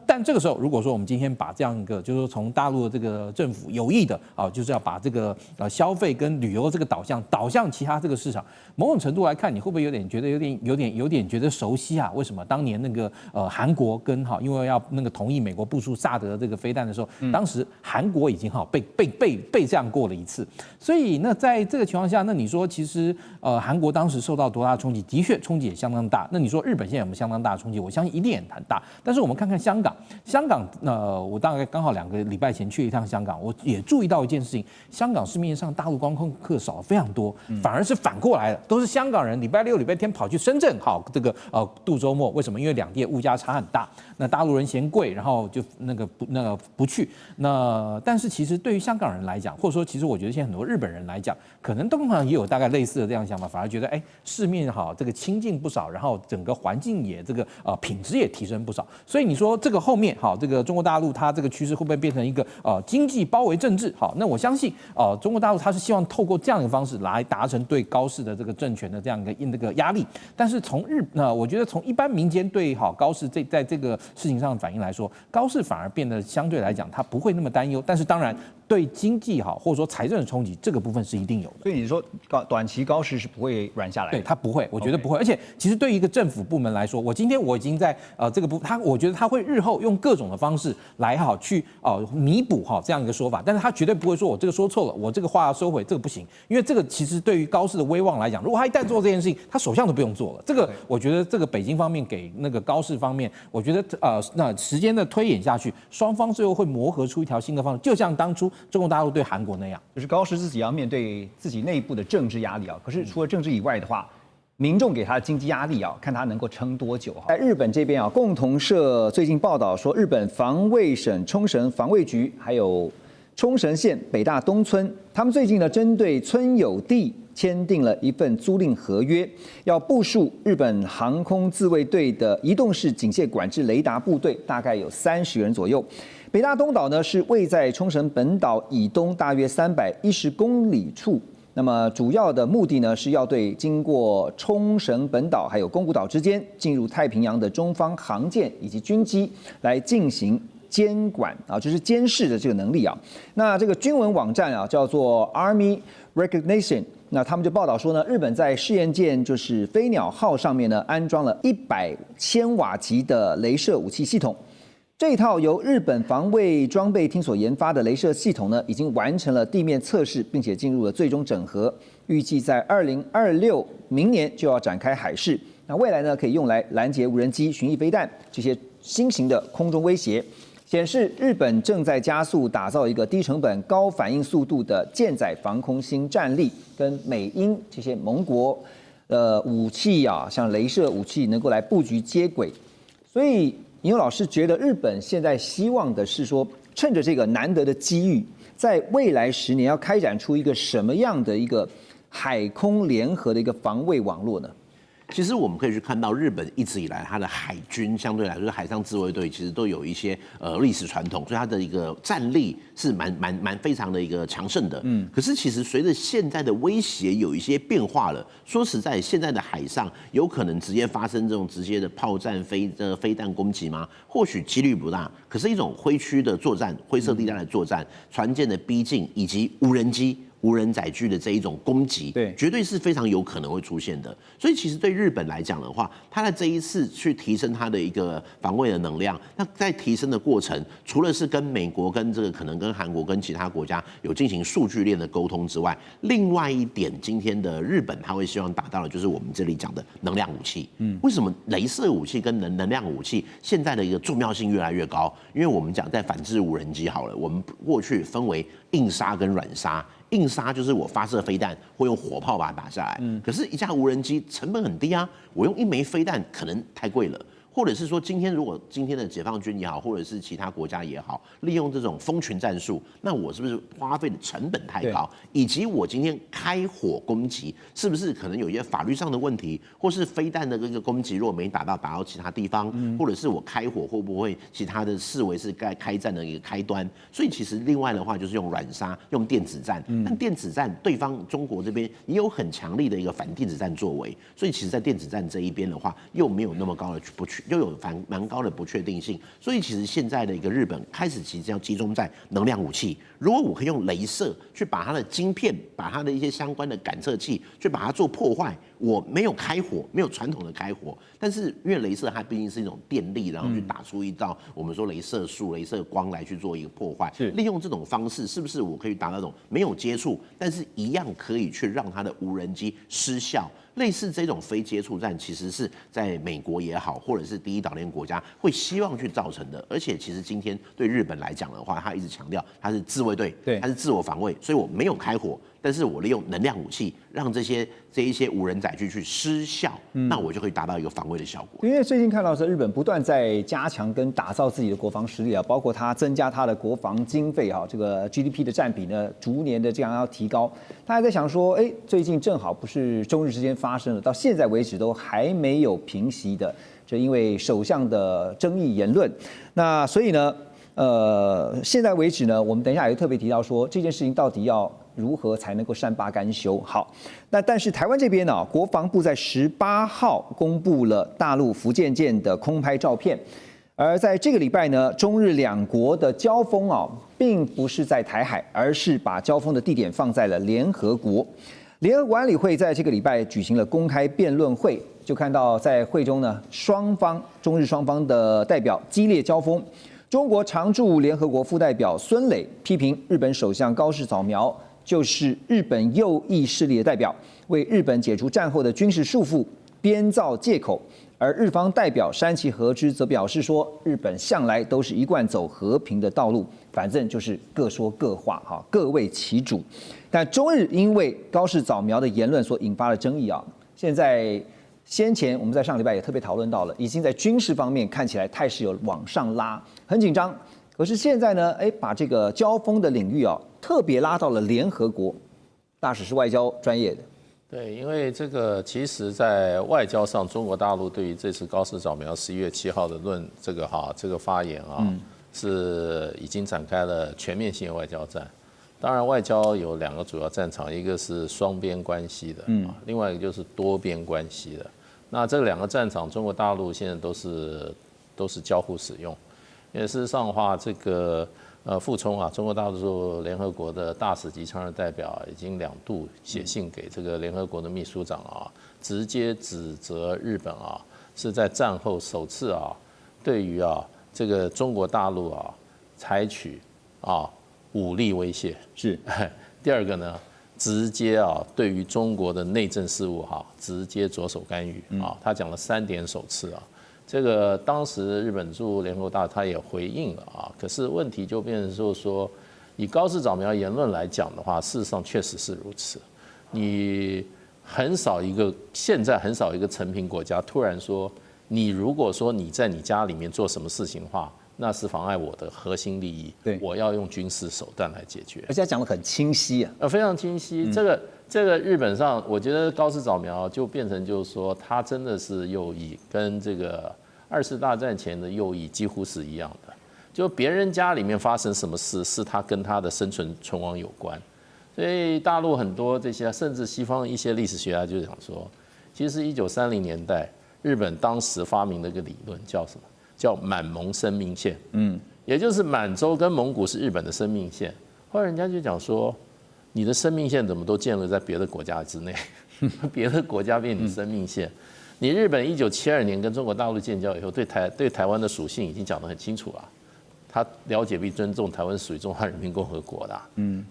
但这个时候，如果说我们今天把这样一个，就是说从大陆的这个政府有意的就是要把这个消费跟旅游这个导向其他这个市场，某种程度来看，你会不会有点觉得有点觉得熟悉啊？为什么当年那个韩国跟因为要那个同意美国部署萨德这个飞弹的时候，当时韩国已经被这样过了一次。所以那在这个情况下，那你说其实韩国当时受到多大的冲击？的确冲击也相当大。那你说日本现在有没有相当大的冲击？我相信一定也很大。但是我们看看香港，我大概刚好2个礼拜前去一趟香港，我也注意到一件事情：香港市面上大陆观光客少了非常多，反而是反过来的，都是香港人礼拜六、礼拜天跑去深圳这个度周末。为什么？因为2地物价差很大，那大陆人嫌贵，然后就不去。但是其实对于香港人来讲，或者说其实我觉得现在很多日本人来讲，可能通常也有大概类似的这样想法，反而觉得市面这个清净不少，然后整个环境也这个品质也提升不少。所以你说这个后面这个中国大陆它这个趋势会不会变成一个经济包围政治？那我相信中国大陆它是希望透过这样的方式来达成对高市的这个政权的这样一个压力。但是从我觉得从一般民间对高市在这个事情上的反应来说，高市反而变得相对来讲它不会那么担忧。但是当然对经济或者说财政的冲击，这个部分是一定有的。所以你说短期高市是不会软下来的？对，它不会，我觉得不会。而且其实对于一个政府部门来说，我今天已经在这个我觉得他会日后用各种的方式来去弥补这样一个说法，但是他绝对不会说我这个说错了，我这个话要收回，这个不行，因为这个其实对于高市的威望来讲，如果他一旦做这件事情，他首相都不用做了。这个我觉得这个北京方面给那个高市方面，我觉得那时间的推演下去，双方最后会磨合出一条新的方式，就像当初中国大陆对韩国那样，就是高市自己要面对自己内部的政治压力可是除了政治以外的话，民众给他的经济压力看他能够撑多久。在日本这边共同社最近报道说，日本防卫省冲绳防卫局还有冲绳县北大东村，他们最近呢针对村有地签订了一份租赁合约，要部署日本航空自卫队的移动式警戒管制雷达部队，大概有30人左右。北大东岛呢是位在冲绳本岛以东大约310公里处。那么主要的目的呢，是要对经过冲绳本岛还有宫古岛之间进入太平洋的中方航舰以及军机来进行监管就是监视的这个能力那这个军文网站叫做 Army Recognition， 那他们就报道说呢，日本在试验舰就是飞鸟号上面呢安装了100千瓦级的雷射武器系统。这一套由日本防卫装备厅所研发的雷射系统呢，已经完成了地面测试，并且进入了最终整合，预计在2026明年就要展开海试。那未来呢，可以用来拦截无人机、巡弋飞弹这些新型的空中威胁。显示日本正在加速打造一个低成本、高反应速度的舰载防空新战力，跟美英这些盟国武器啊，像雷射武器能够来布局接轨。所以尹佑老师觉得日本现在希望的是说，趁着这个难得的机遇，在未来10年要开展出一个什么样的一个海空联合的一个防卫网络呢？其实我们可以去看到，日本一直以来它的海军相对来说，海上自卫队其实都有一些历史传统，所以它的一个战力是蛮非常的一个强盛的。可是其实随着现在的威胁有一些变化了，说实在，现在的海上有可能直接发生这种直接的炮战、飞弹攻击吗？或许几率不大。可是一种灰区的作战、灰色地带的作战、船舰的逼近以及无人机、无人载具的这一种攻击，对，绝对是非常有可能会出现的。所以其实对日本来讲的话，它在这一次去提升它的一个防卫的能量，那在提升的过程，除了是跟美国、跟这个可能跟韩国、跟其他国家有进行数据链的沟通之外，另外一点，今天的日本他会希望达到的就是我们这里讲的能量武器。为什么雷射武器跟能量武器现在的一个重要性越来越高？因为我们讲在反制无人机好了，我们过去分为硬杀跟软杀。硬杀就是我发射飞弹会用火炮把它打下来，可是一架无人机成本很低啊，我用一枚飞弹可能太贵了。或者是说，如果今天的解放军也好，或者是其他国家也好，利用这种蜂群战术，那我是不是花费的成本太高？以及我今天开火攻击，是不是可能有一些法律上的问题，或是飞弹的这个攻击如果没打到其他地方，或者是我开火会不会其他的视为是开战的一个开端？所以其实另外的话就是用软杀，用电子战，但电子战对方中国这边也有很强力的一个反电子战作为，所以其实在电子战这一边的话，又没有那么高的又有蛮高的不确定性，所以其实现在的一个日本开始其实要集中在能量武器。如果我可以用雷射去把它的晶片、把它的一些相关的感测器去把它做破坏，我没有开火，没有传统的开火，但是因为雷射它毕竟是一种电力，然后去打出一道我们说雷射束、雷射光来去做一个破坏。利用这种方式，是不是我可以达到那种没有接触，但是一样可以去让它的无人机失效？类似这种非接触战，其实是在美国也好，或者是第一岛链国家会希望去造成的。而且其实今天对日本来讲的话，他一直强调他是自卫队，他是自我防卫，所以我没有开火，但是我利用能量武器让这一些无人载具去失效，那我就可以达到一个防卫的效果。因为最近看到是日本不断在加强跟打造自己的国防实力啊，包括它增加它的国防经费啊，这个 GDP 的占比呢，逐年的这样要提高。他还在想说，最近正好不是中日之间发生了，到现在为止都还没有平息的，这因为首相的争议言论。那所以呢，现在为止呢，我们等一下也特别提到说，这件事情到底要如何才能够善罢甘休？好，那但是台湾这边呢，国防部在18号公布了大陆福建舰的空拍照片，而在这个礼拜呢，中日两国的交锋啊，并不是在台海，而是把交锋的地点放在了联合国。联合国安理会在这个礼拜举行了公开辩论会，就看到在会中呢，中日双方的代表激烈交锋。中国常驻联合国副代表孙磊批评日本首相高市早苗就是日本右翼势力的代表，为日本解除战后的军事束缚编造借口。而日方代表山崎和之则表示说，日本向来都是一贯走和平的道路，反正就是各说各话，各为其主。但中日因为高市早苗的言论所引发的争议啊，先前我们在上礼拜也特别讨论到了，已经在军事方面看起来态势有往上拉，很紧张。可是现在呢，把这个交锋的领域啊，特别拉到了联合国。大使是外交专业的。对，因为这个其实，在外交上，中国大陆对于这次高市早苗11月7号的这个发言啊，是已经展开了全面性的外交战。当然，外交有2个主要战场，一个是双边关系的，另外一个就是多边关系的。那这2个战场，中国大陆现在都是交互使用。因为事实上的话，这个傅聪啊，中国大陆联合国的大使级常任代表已经2度写信给这个联合国的秘书长啊，直接指责日本啊是在战后首次啊对于这个中国大陆啊采取武力威胁。是。第2个呢，直接对于中国的内政事务直接着手干预他讲了3点首次这个当时日本驻联合国大使他也回应了啊，可是问题就变成就是说，以高市早苗言论来讲的话，事实上确实是如此。你现在很少一个成品国家突然说，你如果说你在你家里面做什么事情的话，那是妨碍我的核心利益，对，我要用军事手段来解决。而且他讲得很清晰啊，非常清晰。这个日本上，我觉得高市早苗就变成就是说，他真的是右翼，跟这个2次大战前的右翼几乎是一样的。就别人家里面发生什么事，是他跟他的生存存亡有关。所以大陆很多这些，甚至西方一些历史学家就讲说，其实1930年代日本当时发明的一个理论叫什么？叫满蒙生命线。也就是满洲跟蒙古是日本的生命线。后来人家就讲说，你的生命线怎么都建立在别的国家之内，别的国家变你生命线。你日本1972年跟中国大陆建交以后，对台湾的属性已经讲得很清楚了。他了解并尊重台湾属于中华人民共和国的。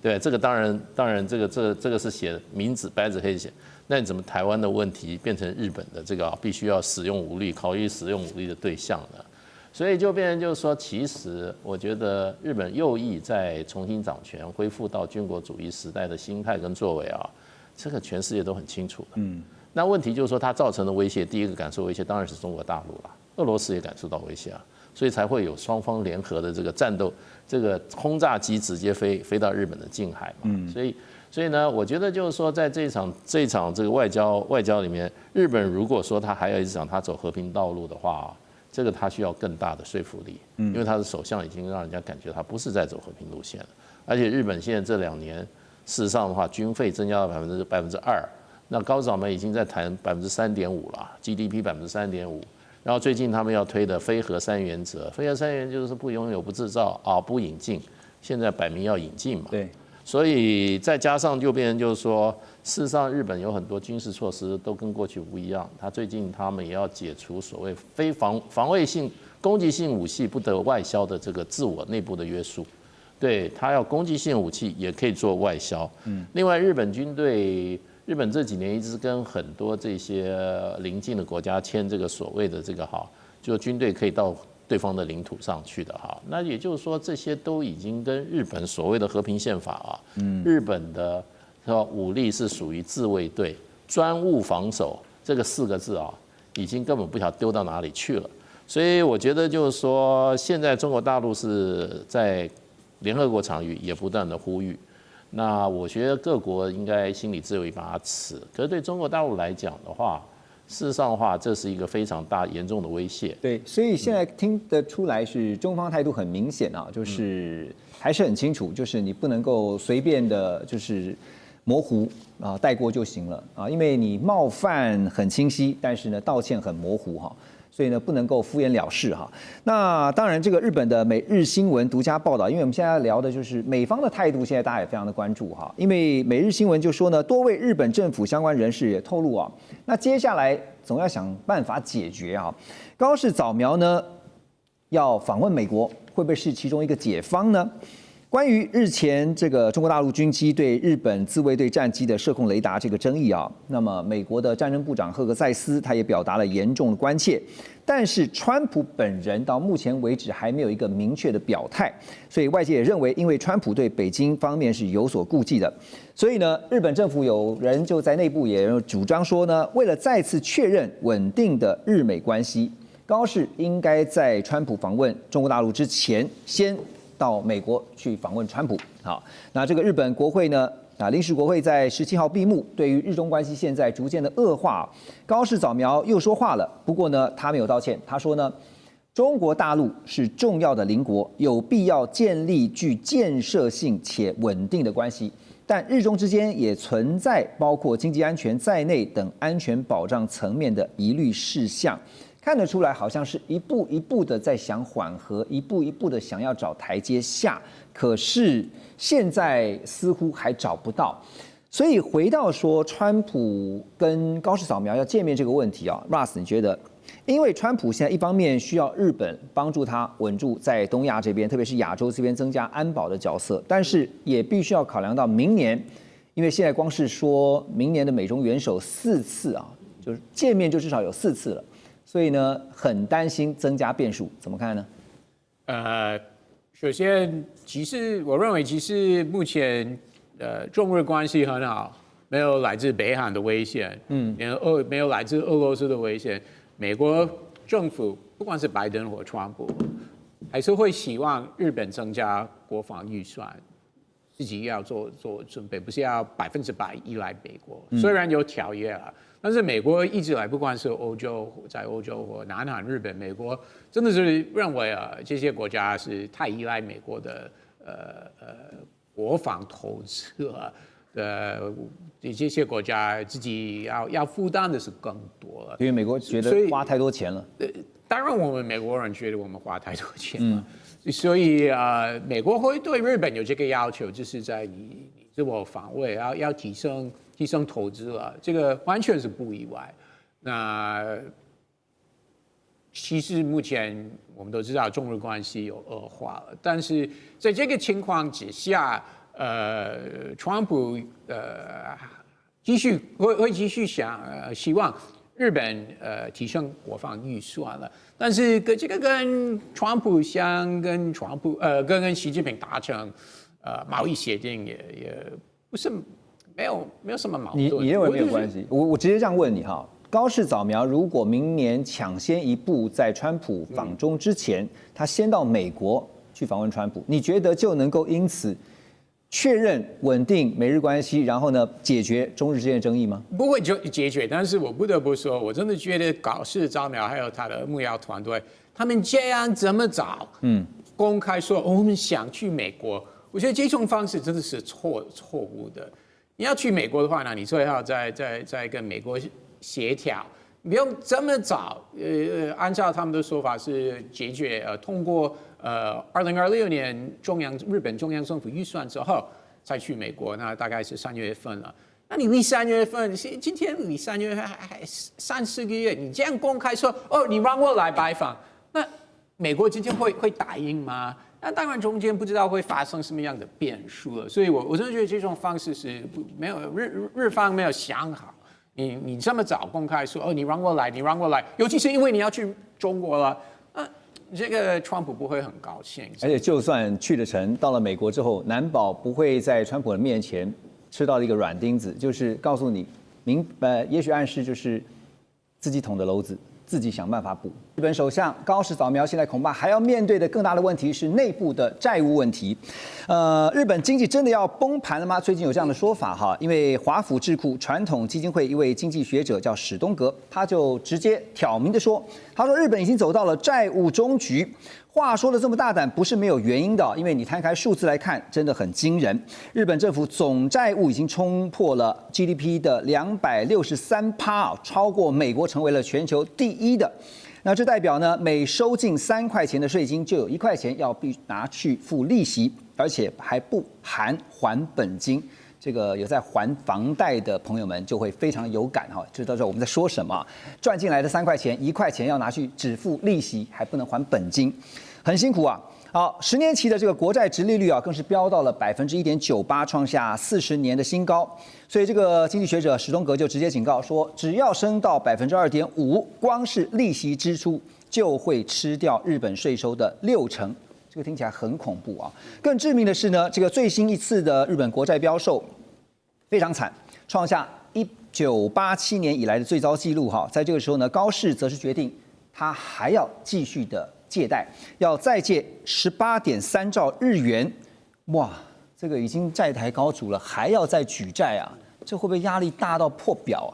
对，这个当然，这个是写明纸白纸黑写。那你怎么台湾的问题变成日本的这个必须要使用武力、考虑使用武力的对象呢？所以就变成就是说，其实我觉得日本右翼在重新掌权、恢复到军国主义时代的心态跟作为啊，这个全世界都很清楚的。那问题就是说，它造成的威胁，第一个感受威胁当然是中国大陆了，俄罗斯也感受到威胁啊，所以才会有双方联合的这个战斗，这个轰炸机直接飞到日本的近海嘛。所以呢，我觉得就是说，在这一场这个外交里面，日本如果说他还要一直想他走和平道路的话，这个他需要更大的说服力，因为他的首相已经让人家感觉他不是在走和平路线了。而且日本现在这2年，事实上的话，军费增加了2%，那高市早苗已经在谈3.5%了 ，GDP 3.5%。然后最近他们要推的非核3原则，非核3原则就是不拥有、不制造啊、不引进，现在摆明要引进嘛。对。所以再加上就变成就是说，事实上日本有很多军事措施都跟过去不一样。最近他们也要解除所谓非防卫性攻击性武器不得外销的这个自我内部的约束。对，他要攻击性武器也可以做外销。另外日本这几年一直跟很多这些邻近的国家签这个所谓的这个就军队可以到对方的领土上去的那也就是说这些都已经跟日本所谓的和平宪法日本的武力是属于自卫队专务防守这个4个字已经根本不晓得丢到哪里去了。所以我觉得就是说，现在中国大陆是在联合国场域也不断的呼吁。那我觉得各国应该心里只有一把尺，可是对中国大陆来讲的话，事实上的话，这是一个非常大严重的威胁。对，所以现在听得出来是中方态度很明显就是还是很清楚，就是你不能够随便的，就是模糊带过就行了因为你冒犯很清晰，但是呢道歉很模糊所以呢，不能够敷衍了事那当然，这个日本的每日新闻独家报道，因为我们现在聊的就是美方的态度，现在大家也非常的关注因为每日新闻就说呢，多位日本政府相关人士也透露那接下来总要想办法解决高市早苗呢要访问美国，会不会是其中一个解方呢？关于日前这个中国大陆军机对日本自卫队战机的射控雷达这个争议那么美国的战争部长赫格塞斯他也表达了严重的关切，但是川普本人到目前为止还没有一个明确的表态，所以外界也认为，因为川普对北京方面是有所顾忌的，所以呢，日本政府有人就在内部也主张说呢，为了再次确认稳定的日美关系，高市应该在川普访问中国大陆之前先到美国去访问川普。那这个日本国会呢，临时国会在17号闭幕。对于日中关系现在逐渐的恶化，高市早苗又说话了。不过呢，他没有道歉。他说呢，中国大陆是重要的邻国，有必要建立具建设性且稳定的关系。但日中之间也存在包括经济安全在内等安全保障层面的疑虑事项。看得出来，好像是一步一步的在想缓和，一步一步的想要找台阶下，可是现在似乎还找不到。所以回到说川普跟高市早苗要见面这个问题Russ 你觉得，因为川普现在一方面需要日本帮助他稳住在东亚这边，特别是亚洲这边增加安保的角色，但是也必须要考量到明年，因为现在光是说明年的美中元首4次就是见面就至少有4次了。所以呢很担心增加变数，怎么看呢？首先，我认为其实目前中日关系很好，没有来自北韩的危险，没有来自俄罗斯的危险。美国政府不管是拜登或川普，还是会希望日本增加国防预算，自己要做准备，不是要100%依赖美国。虽然有条约了，但是美国一直来，不管是在欧洲或南韩、日本，美国真的是认为这些国家是太依赖美国的国防投资了。这些国家自己要负担的是更多了，因为美国觉得花太多钱了。当然，我们美国人觉得我们花太多钱了，所以美国会对日本有这个要求，就是在你自我防卫要提升投资了，这个完全是不意外。那其实目前我们都知道中日关系有恶化了，但是在这个情况之下。川普继续希望日本提升国防预算了，但是这个跟川普跟习近平达成贸易协定也不是没有什么矛盾。你认为没有关系？我直接这样问你哈，高市早苗如果明年抢先一步在川普访中之前，他先到美国去访问川普，你觉得就能够因此确认稳定美日关系，然后呢解决中日之间的争议吗？不会解决，但是我不得不说，我真的觉得高市早苗还有他的幕僚团队，他们这么早，公开说我们想去美国，我觉得这种方式真的是错误的。你要去美国的话呢，你最好再跟美国协调，不用这么早。按照他们的说法是解决通过2026年日本中央政府预算之后再去美国，那大概是3月份了。那你离3月份，今天离3月还3-4个月，你这样公开说你让我来拜访，那美国今天会答应吗？那当然中间不知道会发生什么样的变数了。所以我真的觉得这种方式是没有日方没有想好。你这么早公开说你让我来，尤其是因为你要去中国了，这个川普不会很高兴。而且就算去了城，到了美国之后，难保不会在川普的面前吃到一个软钉子，就是告诉你也许暗示就是自己捅的篓子，自己想办法补。日本首相高市早苗现在恐怕还要面对的更大的问题是内部的债务问题。日本经济真的要崩盘了吗？最近有这样的说法哈，因为华府智库传统基金会一位经济学者叫史东格，他就直接挑明的说，他说日本已经走到了债务终局。话说的这么大胆，不是没有原因的，因为你摊开数字来看，真的很惊人。日本政府总债务已经冲破了 GDP 的263%，超过美国，成为了全球第一的。那这代表呢，每收进3块钱的税金，就有1块钱要拿去付利息，而且还不含还本金。这个有在还房贷的朋友们就会非常有感哈，知道我们在说什么。赚进来的3块钱，1块钱要拿去只付利息，还不能还本金，很辛苦啊。好，10年期的这个国债殖利率啊，更是飙到了1.98%，创下40年的新高。所以这个经济学者史东格就直接警告说，只要升到2.5%，光是利息支出就会吃掉日本税收的60%。这个听起来很恐怖啊！更致命的是呢，这个最新一次的日本国债标售非常惨，创下1987年以来的最糟纪录哈。在这个时候呢，高市则是决定他还要继续的借贷，要再借18.3兆日元。哇，这个已经债台高筑了，还要再举债啊，这会不会压力大到破表啊？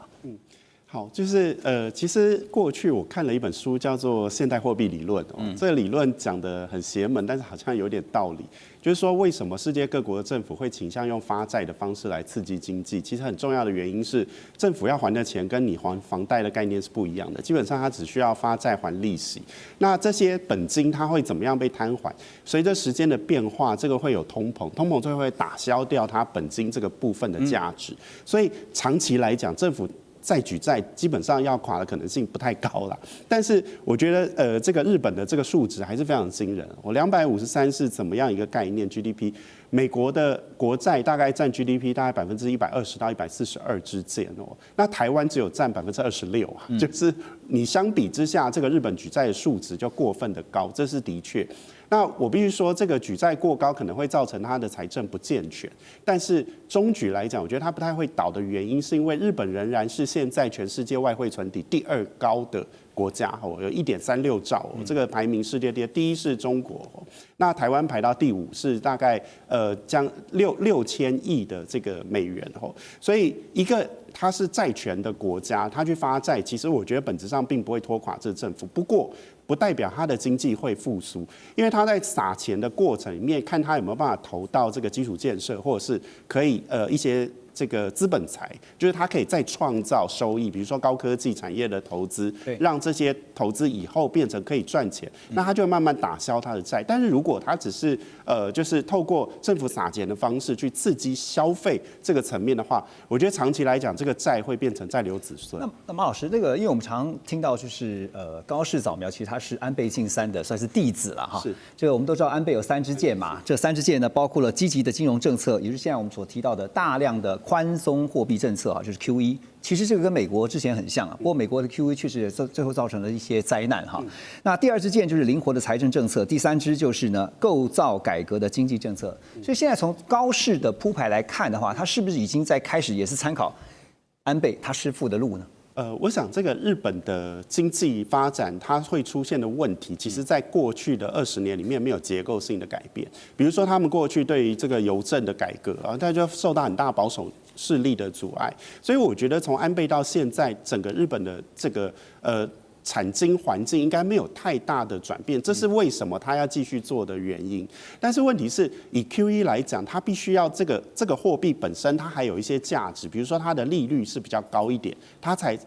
好，就是其实过去我看了一本书，叫做《现代货币理论》这个理论讲得很邪门，但是好像有点道理。就是说，为什么世界各国的政府会倾向用发债的方式来刺激经济？其实很重要的原因是，政府要还的钱跟你还房贷的概念是不一样的。基本上，它只需要发债还利息。那这些本金它会怎么样被摊还？随着时间的变化，这个会有通膨，通膨就会打消掉它本金这个部分的价值。所以长期来讲，政府再举债基本上要垮的可能性不太高了。但是我觉得这个日本的这个数值还是非常惊人。我253是怎么样一个概念 ？GDP， 美国的国债大概占 GDP 大概120%到142之间哦，那台湾只有占26%啊，就是你相比之下，这个日本举债的数值就过分的高，这是的确。那我必须说，这个举债过高可能会造成它的财政不健全，但是中举来讲，我觉得它不太会倒的原因，是因为日本仍然是现在全世界外汇存底第2高的国家，有1.36兆，这个排名世界第一是中国，那台湾排到第5，是大概将6000亿的这个美元，所以一个它是债权的国家，它去发债，其实我觉得本质上并不会拖垮这政府，不过不代表它的经济会复苏，因为它在撒钱的过程里面，看它有没有办法投到这个基础建设，或者是可以一些这个资本财，就是它可以再创造收益，比如说高科技产业的投资，让这些投资以后变成可以赚钱，那它就慢慢打消它的债。但是如果它只是就是透过政府撒钱的方式去刺激消费这个层面的话，我觉得长期来讲，这个债会变成债留子孙。那马老师，这个因为我们常听到就是高市早苗，其实他是安倍晋三的算是弟子了哈。是。这个我们都知道安倍有3支箭嘛，这3支箭呢包括了积极的金融政策，也就是现在我们所提到的大量的宽松货币政策啊，就是 QE。其实这个跟美国之前很像啊，不过美国的 QE 确实也最后造成了一些灾难哈。那第2支箭就是灵活的财政政策，第3支就是呢构造改革的经济政策。所以现在从高市的铺排来看的话，他是不是已经在开始也是参考安倍他师父的路呢？我想这个日本的经济发展它会出现的问题，其实在过去的20年里面没有结构性的改变。比如说他们过去对于这个邮政的改革啊，它就受到很大保守势力的阻碍。所以我觉得从安倍到现在，整个日本的这个产经环境应该没有太大的转变，这是为什么他要继续做的原因。但是问题是以 QE 来讲，它必须要这个货币本身它还有一些价值，比如说它的利率是比较高一点，它才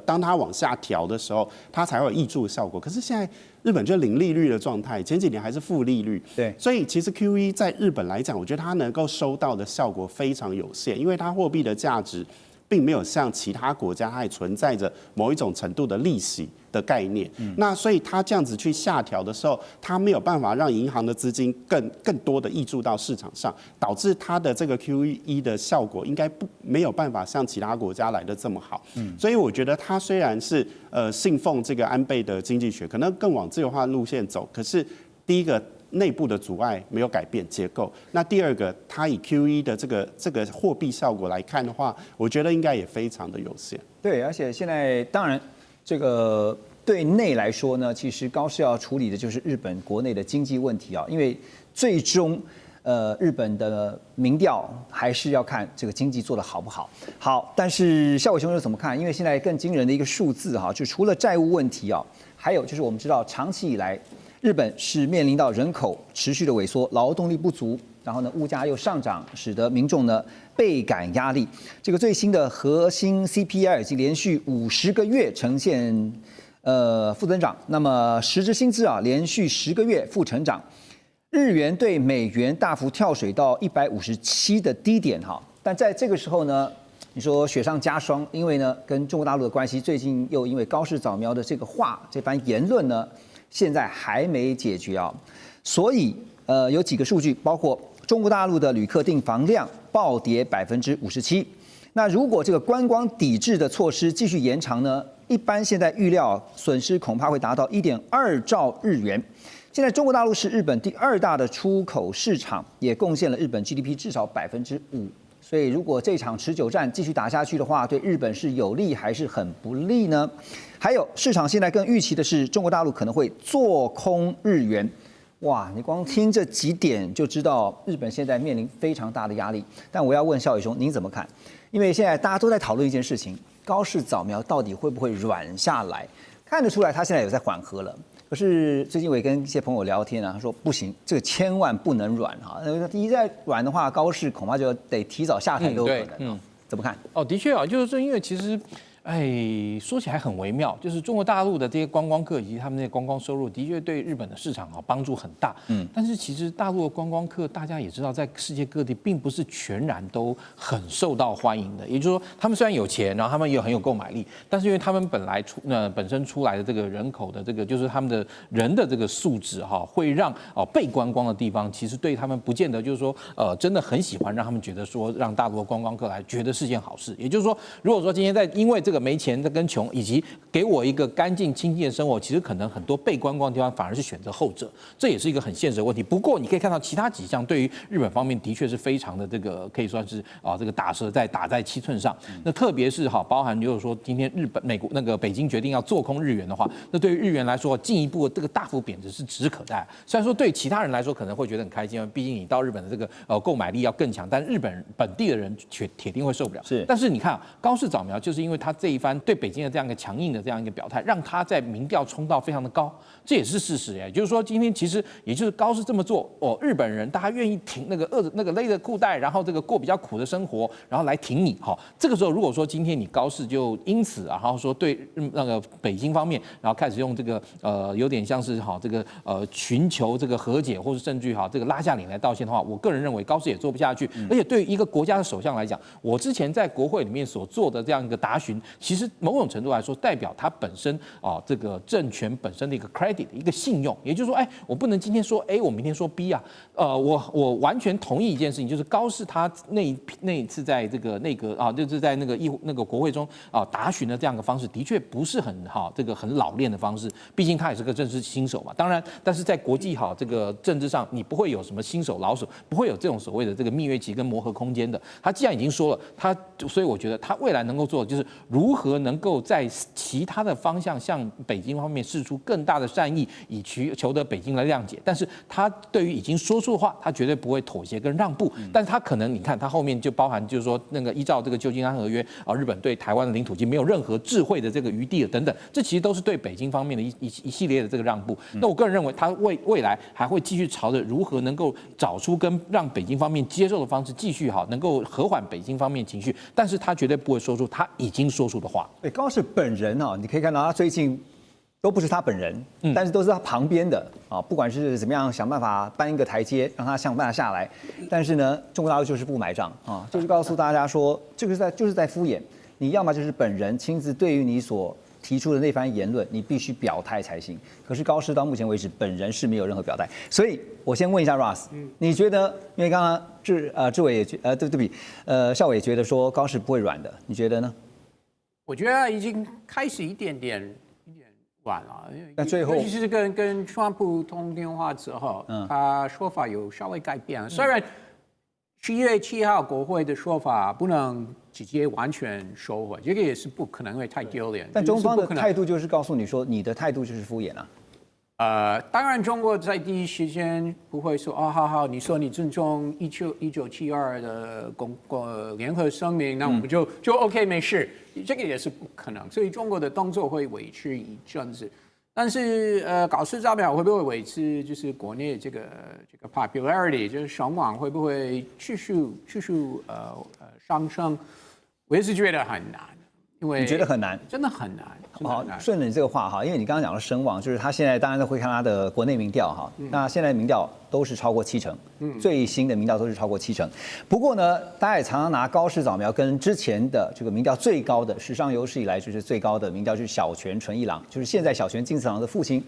当它往下调的时候，它才会有挹注的效果。可是现在日本就零利率的状态，前几年还是负利率，对，所以其实 QE 在日本来讲，我觉得它能够收到的效果非常有限，因为它货币的价值并没有像其他国家，它还存在着某一种程度的利息的概念。那所以它这样子去下调的时候，它没有办法让银行的资金更多的挹注到市场上，导致它的这个 QE 的效果应该没有办法像其他国家来的这么好。所以我觉得它虽然是信奉这个安倍的经济学，可能更往自由化路线走，可是第一个内部的阻碍没有改变结构，那第2个，它以 QE 的这个货币效果来看的话，我觉得应该也非常的有限。对，而且现在当然这个对内来说呢，其实高市要处理的就是日本国内的经济问题啊，因为最终日本的民调还是要看这个经济做得好不好。好，但是孝瑋兄又怎么看？因为现在更惊人的一个数字哈，就除了债务问题啊，还有就是我们知道长期以来，日本是面临到人口持续的萎缩，劳动力不足，然后呢物价又上涨，使得民众呢倍感压力。这个最新的核心 CPI 已经连续50个月呈现负增长，那么实质薪资啊连续10个月负成长，日元对美元大幅跳水到157的低点哈。但在这个时候呢，你说雪上加霜，因为呢跟中国大陆的关系最近又因为高市早苗的这个话这番言论呢，现在还没解决啊，所以有几个数据，包括中国大陆的旅客订房量暴跌57%。那如果这个观光抵制的措施继续延长呢，一般现在预料损失恐怕会达到1.2兆日元。现在中国大陆是日本第2大的出口市场，也贡献了日本 GDP 至少5%。所以如果这场持久战继续打下去的话，对日本是有利还是很不利呢？还有市场现在更预期的是，中国大陆可能会做空日元。哇，你光听这几点就知道日本现在面临非常大的压力。但我要问孝瑋兄，您怎么看？因为现在大家都在讨论一件事情，高市早苗到底会不会软下来？看得出来他现在有在缓和了。可是最近我也跟一些朋友聊天啊，他说不行，这个千万不能软哈，一再软的话，高市恐怕就得提早下台都有可能。怎么看？的确啊，就是说，因为其实说起来很微妙，就是中国大陆的这些观光客以及他们那些观光收入，的确对日本的市场帮助很大。但是其实大陆的观光客，大家也知道，在世界各地并不是全然都很受到欢迎的。也就是说，他们虽然有钱，然后他们也很有购买力，但是因为他们本身出来的这个人口的这个，就是他们的人的这个素质会让被观光的地方，其实对他们不见得就是说真的很喜欢，让他们觉得说让大陆的观光客来觉得是件好事。也就是说，如果说今天因为这个没钱跟穷，以及给我一个干净清净的生活，其实可能很多被观光的地方反而是选择后者，这也是一个很现实的问题。不过你可以看到其他几项对于日本方面的确是非常的这个可以算是这个打在七寸上。那特别是包含如果说今天美国那个北京决定要做空日元的话，那对于日元来说进一步这个大幅贬值是指日可待。虽然说对其他人来说可能会觉得很开心，毕竟你到日本的这个购买力要更强，但日本本地的人铁定会受不了。但是你看高市早苗就是因为他这一番对北京的这样一个强硬的这样一个表态，让他在民调冲到非常的高，这也是事实。就是说今天其实也就是高市这么做，日本人大家愿意挺那个勒着裤带，然后这个过比较苦的生活，然后来挺你。这个时候如果说今天你高市就因此然后说对那个北京方面，然后开始用这个有点像是这个寻求这个和解，或是甚至于这个拉下脸来道歉的话，我个人认为高市也做不下去。而且对于一个国家的首相来讲，我之前在国会里面所做的这样一个答询，其实某种程度来说，代表他本身这个政权本身的一个 credit 一个信用。也就是说，我不能今天说 A， 我明天说 B 啊。我完全同意一件事情，就是高市他那一次在这个内阁就是在那个国会中答询的这样一个方式，的确不是很这个很老练的方式。毕竟他也是个政治新手嘛。当然，但是在国际这个政治上，你不会有什么新手老手，不会有这种所谓的这个蜜月期跟磨合空间的。他既然已经说了，所以我觉得他未来能够做的就是如何能够在其他的方向向北京方面释出更大的善意，以求得北京的谅解。但是他对于已经说出的话，他绝对不会妥协跟让步。但是他可能你看他后面就包含就是说那个依照这个旧金山合约日本对台湾的领土经没有任何智慧的这个余地了等等，这其实都是对北京方面的一系列的这个让步。那我个人认为他未来还会继续朝着如何能够找出跟让北京方面接受的方式，继续能够和缓北京方面情绪，但是他绝对不会说出他已经说出的话。对，高市本人你可以看到他最近都不是他本人，但是都是他旁边的不管是怎么样想办法搬一个台阶，让他想办法下来。但是呢，中国大陆就是不买账就是告诉大家说，这个就是在敷衍。你要么就是本人亲自对于你所提出的那番言论，你必须表态才行。可是高市到目前为止，本人是没有任何表态。所以我先问一下 Ross，你觉得？因为刚刚志伟也对不起，孝伟也觉得说高市不会软的，你觉得呢？我觉得已经开始一点晚了。那最后，尤其是跟川普通电话之后，他说法有稍微改变了。虽然7月7号国会的说法不能直接完全收回，这个也是不可能，会太丢脸。但中方的态度就是告诉你说，你的态度就是敷衍啊。当然，中国在第一时间不会说好，你说你尊重1972的联合声明，那我们就 OK 没事，这个也是不可能。所以中国的动作会维持一阵子，但是高市早苗会不会维持就是国内这个 popularity， 就是声望会不会继续上升？我也是觉得很难。因为你觉得很难，真的很难。好，顺着你这个话因为你刚刚讲了声望，就是他现在当然都会看他的国内民调那现在民调都是超过70%，最新的民调都是超过70%。不过呢，大家也常常拿高市早苗跟之前的这个民调最高的，史上有史以来就是最高的民调，就是小泉纯一郎，就是现在小泉进次郎的父亲。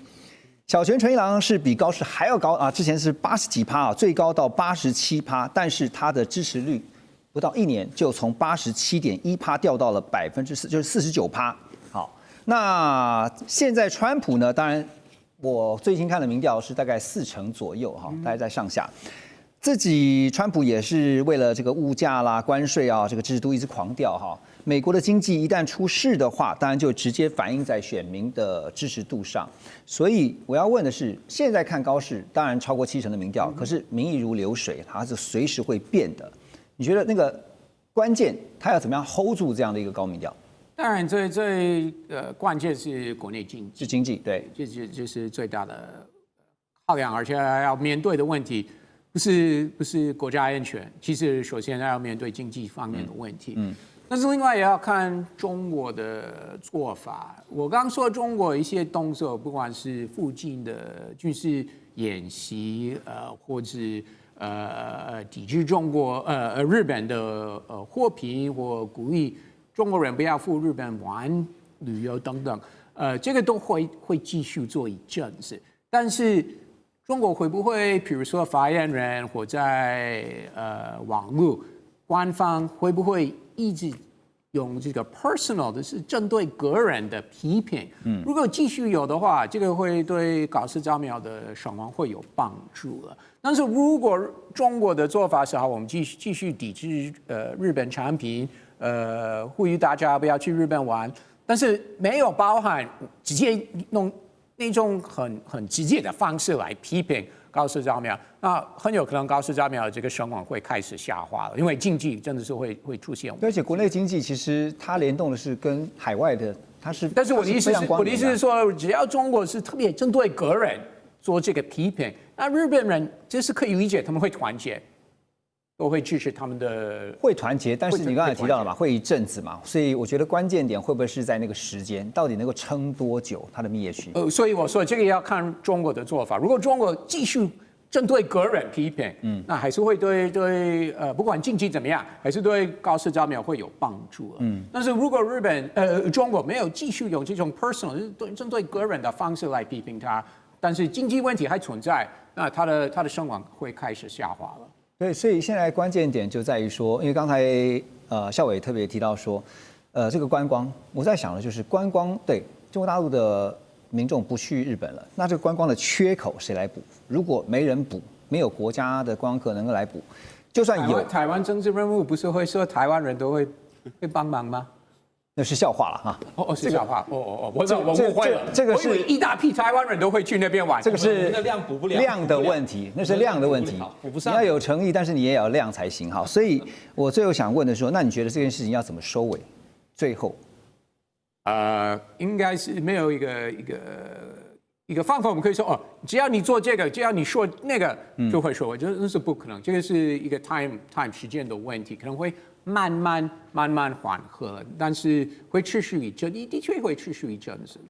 小泉纯一郎是比高市还要高之前是80几%最高到87%，但是他的支持率不到1年就从87.1%掉到了4%，就是49%。好，那现在川普呢？当然，我最近看的民调是大概40%左右大概在上下。自己川普也是为了这个物价啦、关税这个支持度一直狂掉美国的经济一旦出事的话，当然就直接反映在选民的支持度上。所以我要问的是，现在看高市，当然超过70%的民调，可是民意如流水，它是随时会变的。你觉得那个关键，他要怎么样 hold 住这样的一个高民调？当然最关键是国内经济，是经济，对，这是最大的考量，而且要面对的问题不是国家安全，其实首先要面对经济方面的问题。但是另外也要看中国的做法。我刚刚说中国一些动作，不管是附近的军事演习，或者抵制中国日本的货品，或鼓励中国人不要赴日本玩旅游等等，这个都会继续做一阵子。但是中国会不会，比如说发言人或在网络官方会不会一直用这个 personal 的是针对个人的批评？如果继续有的话，这个会对高市早苗的声望会有帮助了。但是如果中国的做法是好，我们继续抵制日本产品，呼吁大家不要去日本玩，但是没有包含直接弄那种很直接的方式来批评高市早苗，那很有可能高市早苗这个声望会开始下滑了，因为经济真的是会出现。而且国内经济其实它联动的是跟海外的，它是。但是我的意思是说，只要中国是特别针对个人做这个批评，那日本人这是可以理解，他们会团结。都会支持他们的，会团结，但是你刚才提到了嘛，会一阵子嘛，所以我觉得关键点会不会是在那个时间，到底能够撑多久它的蜜月期？所以我说这个要看中国的做法。如果中国继续针对个人批评，那还是会对不管经济怎么样，还是对高市早苗会有帮助了。但是如果中国没有继续用这种 personal 针对个人的方式来批评他，但是经济问题还存在，那他的声望会开始下滑了。对，所以现在关键点就在于说，因为刚才孝瑋特别提到说，这个观光，我在想的就是观光，对中国大陆的民众不去日本了，那这个观光的缺口谁来补？如果没人补，没有国家的观光客能够来补，就算有台湾政治人物不是会说台湾人都会帮忙吗？那是笑话了哈。是笑话。我误会了。这个是一大批台湾人都会去那边玩。这个是量补不了量的问题，那是量的问题。补不上。你要有诚意，但是你也要量才行哈。所以我最后想问的说，那你觉得这件事情要怎么收尾？最后，应该是没有一个方法，我们可以说只要你做这个，只要你说那个，就会收尾，这是不可能。这个是一个 time 时间的问题，可能会慢慢缓和了，但是会持续一阵，的确会持续一阵子。